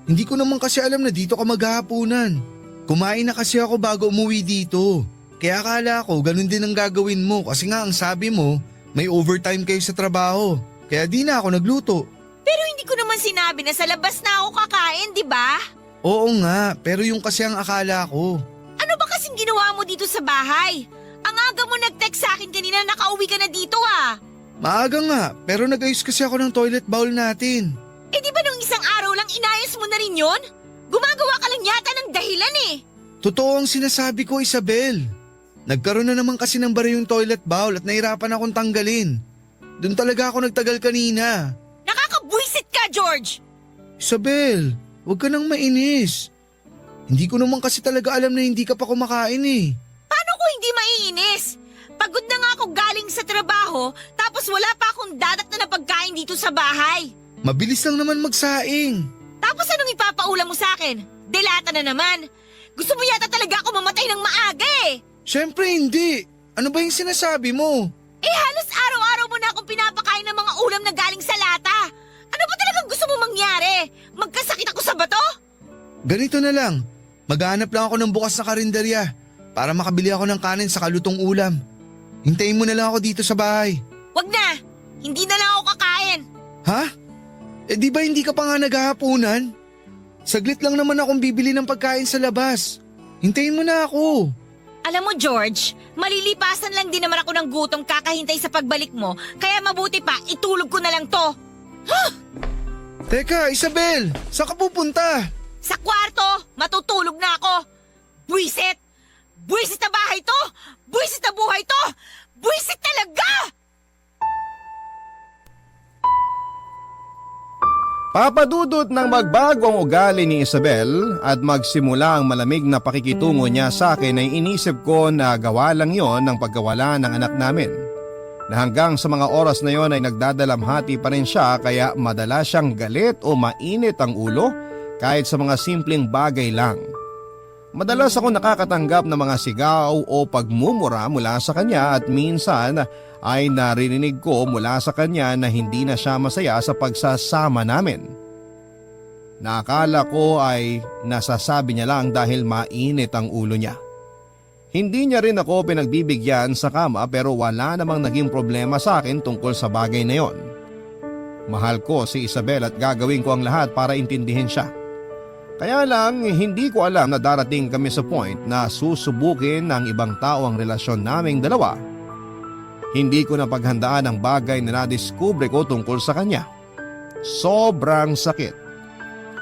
[SPEAKER 6] Hindi ko naman kasi alam na dito ka maghahapunan. Kumain na kasi ako bago umuwi dito. Kaya akala ko ganun din ang gagawin mo kasi nga ang sabi mo, may overtime kayo sa trabaho. Kaya di na ako nagluto.
[SPEAKER 3] Pero hindi ko naman sinabi na sa labas na ako kakain, di ba?
[SPEAKER 6] Oo nga, pero yung kasi ang akala ko.
[SPEAKER 3] Ano ba kasing ginawa mo dito sa bahay? Ang aga mo nag-text sa akin kanina na nakauwi ka na dito ah.
[SPEAKER 6] Maaga nga, pero nag-ayos kasi ako ng toilet bowl natin.
[SPEAKER 3] Eh di ba nung isang araw lang inayos mo na rin yun? Gumagawa ka lang yata ng dahilan eh.
[SPEAKER 6] Totoo ang sinasabi ko, Isabel. Nagkaroon na naman kasi ng bara yung toilet bowl at nahirapan akong tanggalin. Doon talaga ako nagtagal kanina.
[SPEAKER 3] Nakakabwisit ka, George!
[SPEAKER 6] Isabel, huwag ka nang mainis. Hindi ko naman kasi talaga alam na hindi ka pa kumakain eh.
[SPEAKER 3] Paano ko hindi maiinis? Pagod na nga ako galing sa trabaho tapos wala pa akong dadat na pagkain dito sa bahay.
[SPEAKER 6] Mabilis lang naman magsaing.
[SPEAKER 3] Tapos anong ipapaulam mo sa akin? Delata na naman. Gusto mo yata talaga ako mamatay ng maaga eh.
[SPEAKER 6] Siyempre hindi. Ano ba yung sinasabi mo?
[SPEAKER 3] Eh halos araw-araw mo na akong pinapakain ng mga ulam na galing sa lata. Ano ba talagang gusto mo mangyari? Magkasakit ako sa bato?
[SPEAKER 6] Ganito na lang. Maghanap lang ako ng bukas na karinderya para makabili ako ng kanin sa kalutong ulam. Hintayin mo na lang ako dito sa bahay.
[SPEAKER 3] Wag na. Hindi na lang ako kakain.
[SPEAKER 6] Ha? Eh di ba hindi ka pa nga naghahapunan? Saglit lang naman akong bibili ng pagkain sa labas. Hintayin mo na ako.
[SPEAKER 2] Alam mo George, malilipasan lang din naman ako ng gutom kakahintay sa pagbalik mo, kaya mabuti pa itulog ko na lang to.
[SPEAKER 6] Teka, Isabel, saan ka pupunta?
[SPEAKER 2] Sa kwarto, matutulog na ako. Buwisit! Buwisit na bahay to! Buwisit na buhay to! Buwisit talaga!
[SPEAKER 1] Papadudot nang magbago ang ugali ni Isabel at magsimula ang malamig na pakikitungo niya sa akin ay inisip ko na gawa lang yon ng pagkawala ng anak namin. Na hanggang sa mga oras na yon ay nagdadalamhati pa rin siya kaya madalas siyang galit o mainit ang ulo kahit sa mga simpleng bagay lang. Madalas ako nakakatanggap ng mga sigaw o pagmumura mula sa kanya at minsan ay naririnig ko mula sa kanya na hindi na siya masaya sa pagsasama namin. Nakala ko ay nasasabi niya lang dahil mainit ang ulo niya. Hindi niya rin ako pinagbibigyan sa kama pero wala namang naging problema sa akin tungkol sa bagay na yon. Mahal ko si Isabel at gagawin ko ang lahat para intindihin siya. Kaya lang hindi ko alam na darating kami sa point na susubukin ng ibang tao ang relasyon naming dalawa. Hindi ko napaghandaan ang bagay na nadiskubre ko tungkol sa kanya. Sobrang sakit.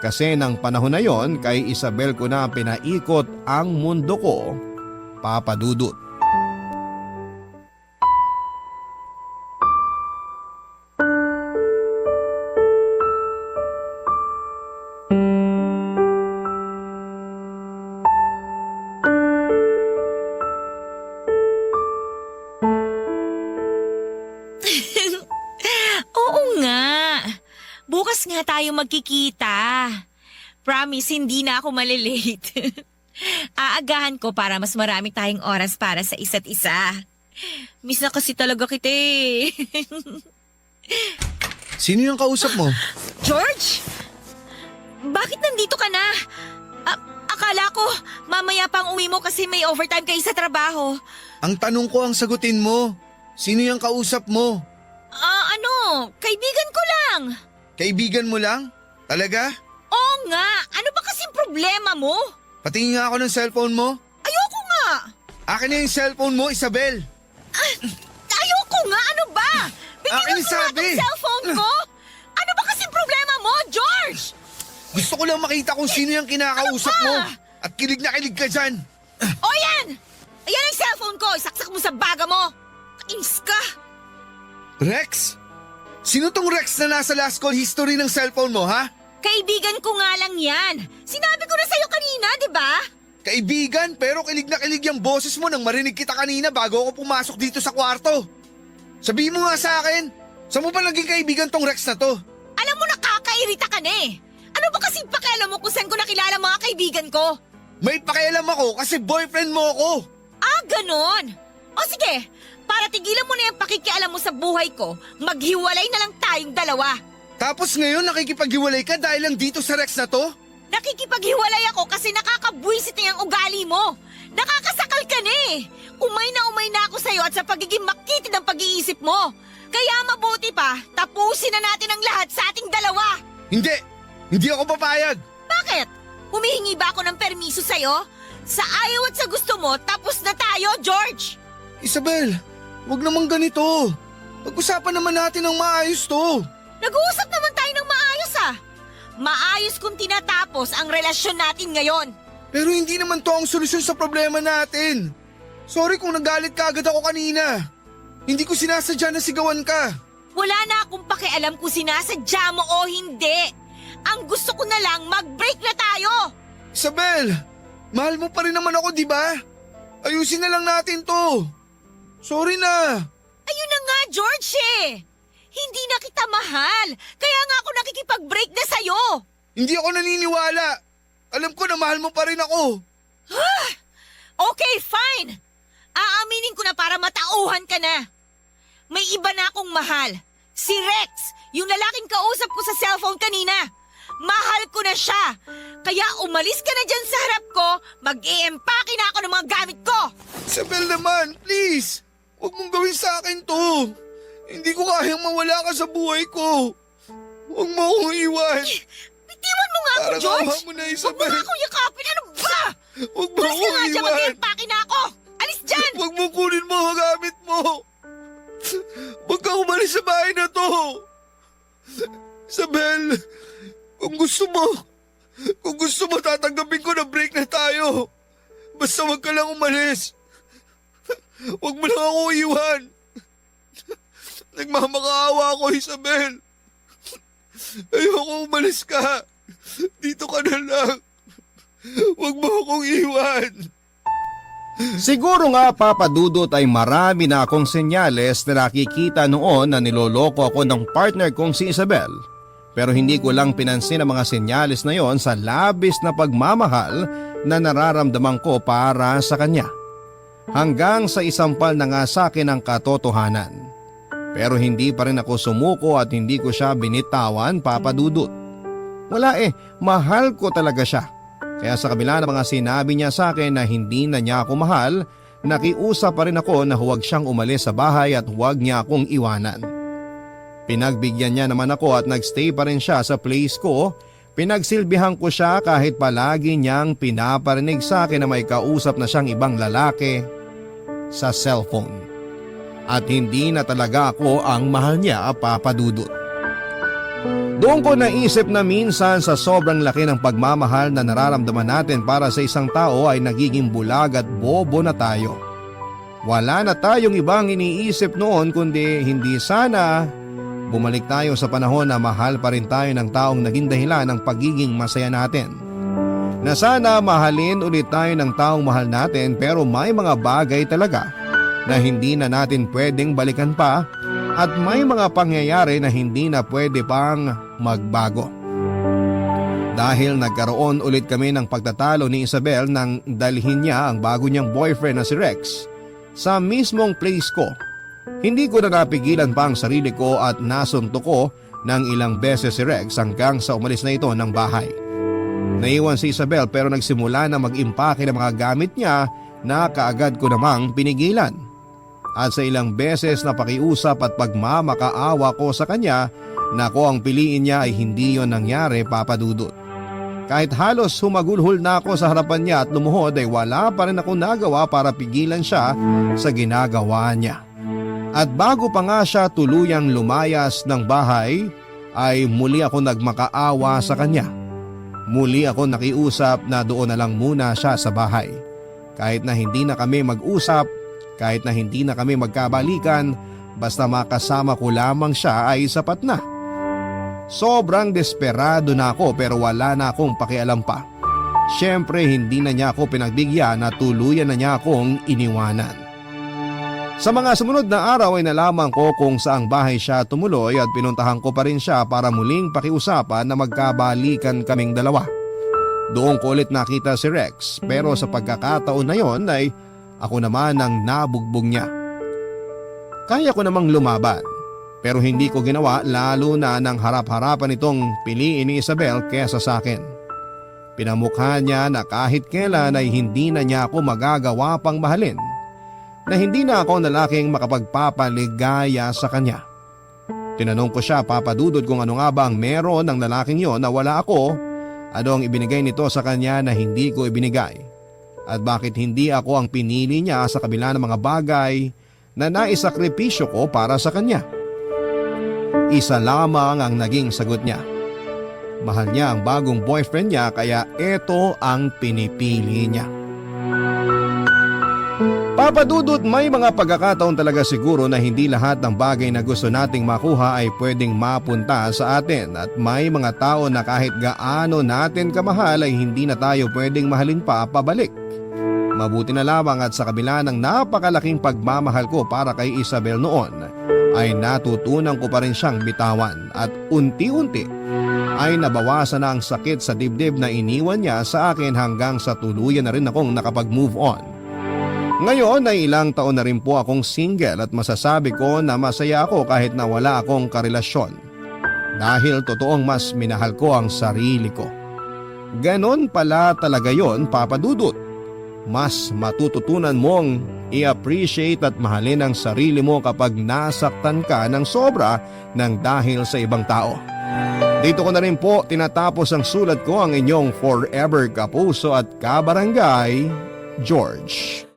[SPEAKER 1] Kasi ng panahon na yon kay Isabel ko na pinaikot ang mundo ko, Papa Dudut.
[SPEAKER 2] Oo nga. Bukas nga tayo magkikita. Promise, hindi na ako malilate. Aagahan ko para mas marami tayong oras para sa isa't isa. Miss na kasi talaga kita eh.
[SPEAKER 6] Sino yung kausap mo?
[SPEAKER 2] George? Bakit nandito ka na? Akala ko mamaya pang uwi mo kasi may overtime kayo sa trabaho.
[SPEAKER 6] Ang tanong ko ang sagutin mo. Sino yung kausap mo?
[SPEAKER 2] Kaibigan ko lang.
[SPEAKER 6] Kaibigan mo lang? Talaga?
[SPEAKER 2] Oo nga, ano ba kasing problema mo?
[SPEAKER 6] Patingin nga ako ng cellphone mo.
[SPEAKER 2] Ayoko nga.
[SPEAKER 6] Akin na yung cellphone mo, Isabel.
[SPEAKER 2] Ayoko nga, ano ba? Bigyan
[SPEAKER 6] Akin
[SPEAKER 2] mo nga
[SPEAKER 6] sabi.
[SPEAKER 2] tong cellphone ko. Ano ba kasing problema mo, George?
[SPEAKER 6] Gusto ko lang makita kung sino yung kinakausap
[SPEAKER 2] Ano
[SPEAKER 6] mo.
[SPEAKER 2] ba?
[SPEAKER 6] At kilig na kilig ka dyan.
[SPEAKER 2] O yan! Ayan ang cellphone ko, isaksak mo sa baga mo. Kainis ka.
[SPEAKER 6] Rex? Sino tong Rex na nasa last call history ng cellphone mo, ha?
[SPEAKER 2] Kaibigan ko nga lang yan. Sinabi ko na sa'yo kanina, di ba?
[SPEAKER 6] Kaibigan, pero kilig na kilig yung boses mo nang marinig kita kanina bago ako pumasok dito sa kwarto. Sabihin mo nga sa akin, saan mo ba naging kaibigan tong Rex na to?
[SPEAKER 2] Alam mo, nakakairita ka na eh. Ano ba kasing pakialam mo kung saan ko nakilala mga kaibigan ko?
[SPEAKER 6] May pakialam ako kasi boyfriend mo ako.
[SPEAKER 2] Ah, ganon. O sige, para tigilan mo na yung pakikialam mo sa buhay ko, maghiwalay na lang tayong dalawa.
[SPEAKER 6] Tapos ngayon nakikipaghiwalay ka dahil lang dito sa Rex na to?
[SPEAKER 2] Nakikipaghiwalay ako kasi nakakabwisit na yung ugali mo. Nakakasakal ka na eh. Umay na ako sa'yo at sa pagiging makitid ng pag-iisip mo. Kaya mabuti pa, tapusin na natin ang lahat sa ating dalawa.
[SPEAKER 6] Hindi ako papayag.
[SPEAKER 2] Bakit? Humihingi ba ako ng permiso sa'yo? Sa ayaw at sa gusto mo, tapos na tayo, George!
[SPEAKER 6] Isabel, wag naman ganito. Pag-usapan naman natin ng maayos to.
[SPEAKER 2] Nag-uusap naman tayo ng maayos ah. Maayos kung tinatapos ang relasyon natin ngayon.
[SPEAKER 6] Pero hindi naman to ang solusyon sa problema natin. Sorry kung nagalit ka agad ako kanina. Hindi ko sinasadya na sigawan ka.
[SPEAKER 2] Wala na akong pakialam kung sinasadya mo o hindi. Ang gusto ko na lang, mag-break na tayo.
[SPEAKER 6] Isabel, mahal mo pa rin naman ako, di ba? Ayusin na lang natin to. Sorry na.
[SPEAKER 2] Ayun na nga, George eh. Hindi na kita mahal. Kaya nga ako nakikipag-break na sa'yo.
[SPEAKER 6] Hindi ako naniniwala. Alam ko na mahal mo pa rin ako.
[SPEAKER 2] Okay, fine. Aaminin ko na para matauhan ka na. May iba na akong mahal. Si Rex, yung lalaking kausap ko sa cellphone kanina. Mahal ko na siya. Kaya umalis ka na dyan sa harap ko, mag-i-empake na ako ng mga gamit ko.
[SPEAKER 6] Isabel naman, please. Huwag mong gawin sa akin to. Hindi ko kayang mawala ka sa buhay ko. Huwag mo akong iwan.
[SPEAKER 2] Bitiwan mo nga ako,
[SPEAKER 6] Parang
[SPEAKER 2] George.
[SPEAKER 6] awa mo na,
[SPEAKER 2] Huwag mo
[SPEAKER 6] Isabel.
[SPEAKER 2] nga akong yakapin. Ano ba?
[SPEAKER 6] Huwag mo
[SPEAKER 3] Alis
[SPEAKER 6] ako
[SPEAKER 3] ka nga dyan,
[SPEAKER 6] iwan!
[SPEAKER 3] mag-iimpake na ako! Alis dyan!
[SPEAKER 6] Huwag mo kunin mo ang gamit mo! Huwag ka umalis sa bahay na to! Isabel, kung gusto mo tatanggapin ko na break na tayo. Basta huwag ka lang umalis. Huwag mo lang ako iwan. Nagmamakaawa ako, Isabel. Ayoko umalis ka. Dito ka na lang. Huwag mo akong iwan.
[SPEAKER 1] Siguro nga Papa Dudut ay marami na akong senyales na nakikita noon na niloloko ako ng partner kong si Isabel. Pero hindi ko lang pinansin ang mga senyales na yon sa labis na pagmamahal na nararamdaman ko para sa kanya. Hanggang sa isampal na nga sa akin ang katotohanan. Pero hindi pa rin ako sumuko at hindi ko siya binitawan, Papa Dudut. Wala mahal ko talaga siya. Kaya sa kabila ng mga sinabi niya sa akin na hindi na niya ako mahal, nakiusap pa rin ako na huwag siyang umalis sa bahay at huwag niya akong iwanan. Pinagbigyan niya naman ako at nagstay pa rin siya sa place ko. Pinagsilbihan ko siya kahit palagi niyang pinaparinig sa akin na may kausap na siyang ibang lalaki sa cellphone. At hindi na talaga ako ang mahal niya, Papa Dudut. Doon ko naisip na minsan sa sobrang laki ng pagmamahal na nararamdaman natin para sa isang tao ay nagiging bulag at bobo na tayo. Wala na tayong ibang iniisip noon kundi hindi sana bumalik tayo sa panahon na mahal pa rin tayo ng taong naging dahilan ng pagiging masaya natin. Na sana mahalin ulit tayo ng taong mahal natin pero may mga bagay talaga na hindi na natin pwedeng balikan pa at may mga pangyayari na hindi na pwede pang magbago. Dahil nagkaroon ulit kami ng pagtatalo ni Isabel nang dalhin niya ang bago niyang boyfriend na si Rex sa mismong place ko. Hindi ko na napigilan pa ang sarili ko at nasunto ko ng ilang beses si Rex hanggang sa umalis na ito ng bahay. Naiwan si Isabel pero nagsimula na mag-impake ng mga gamit niya na kaagad ko namang pinigilan. At sa ilang beses na pakiusap at pagmamakaawa ko sa kanya na ko ang piliin niya ay hindi yon nangyari, Papa Dudut. Kahit halos humagulhol na ako sa harapan niya at lumuhod ay wala pa rin ako nagawa para pigilan siya sa ginagawa niya. At bago pa nga siya tuluyang lumayas ng bahay ay muli ako nagmakaawa sa kanya. Muli ako nakiusap na doon na lang muna siya sa bahay. Kahit na hindi na kami mag-usap, kahit na hindi na kami magkabalikan, basta makasama ko lamang siya ay sapat na. Sobrang desperado na ako pero wala na akong pakialam pa. Siyempre hindi na niya ako pinagbigyan na tuluyan na niya akong iniwanan. Sa mga sumunod na araw ay nalaman ko kung saang bahay siya tumuloy at pinuntahan ko pa rin siya para muling pakiusapan na magkabalikan kaming dalawa. Doon ko ulit nakita si Rex pero sa pagkakataon na yon ay ako naman ang nabugbog niya. Kaya ko namang lumaban pero hindi ko ginawa lalo na nang harap-harapan itong piliin ni Isabel kesa sa akin. Pinamukha niya na kahit kailan ay hindi na niya ako magagawa pang mahalin. Na hindi na ako lalaking makapagpapaligaya sa kanya. Tinanong ko siya, Papa Dudut, kung ano nga ba ang meron ng lalaking yon na wala ako, ano ang ibinigay nito sa kanya na hindi ko ibinigay. At bakit hindi ako ang pinili niya sa kabila ng mga bagay na naisakripisyo ko para sa kanya. Isa lamang ang naging sagot niya. Mahal niya ang bagong boyfriend niya kaya ito ang pinipili niya. Papa Dudut, may mga pagkakataon talaga siguro na hindi lahat ng bagay na gusto nating makuha ay pwedeng mapunta sa atin at may mga tao na kahit gaano natin kamahal ay hindi na tayo pwedeng mahalin pa pabalik. Mabuti na lamang at sa kabila ng napakalaking pagmamahal ko para kay Isabel noon ay natutunan ko pa rin siyang bitawan at unti-unti ay nabawasan na ang sakit sa dibdib na iniwan niya sa akin hanggang sa tuluyan na rin akong nakapag-move on. Ngayon ay ilang taon na rin po akong single at masasabi ko na masaya ako kahit na wala akong karelasyon. Dahil totoong mas minahal ko ang sarili ko. Ganon pala talaga yon, Papa Dudut. Mas matututunan mong i-appreciate at mahalin ang sarili mo kapag nasaktan ka ng sobra ng dahil sa ibang tao. Dito ko na rin po tinatapos ang sulat ko, ang inyong forever kapuso at kabarangay, George.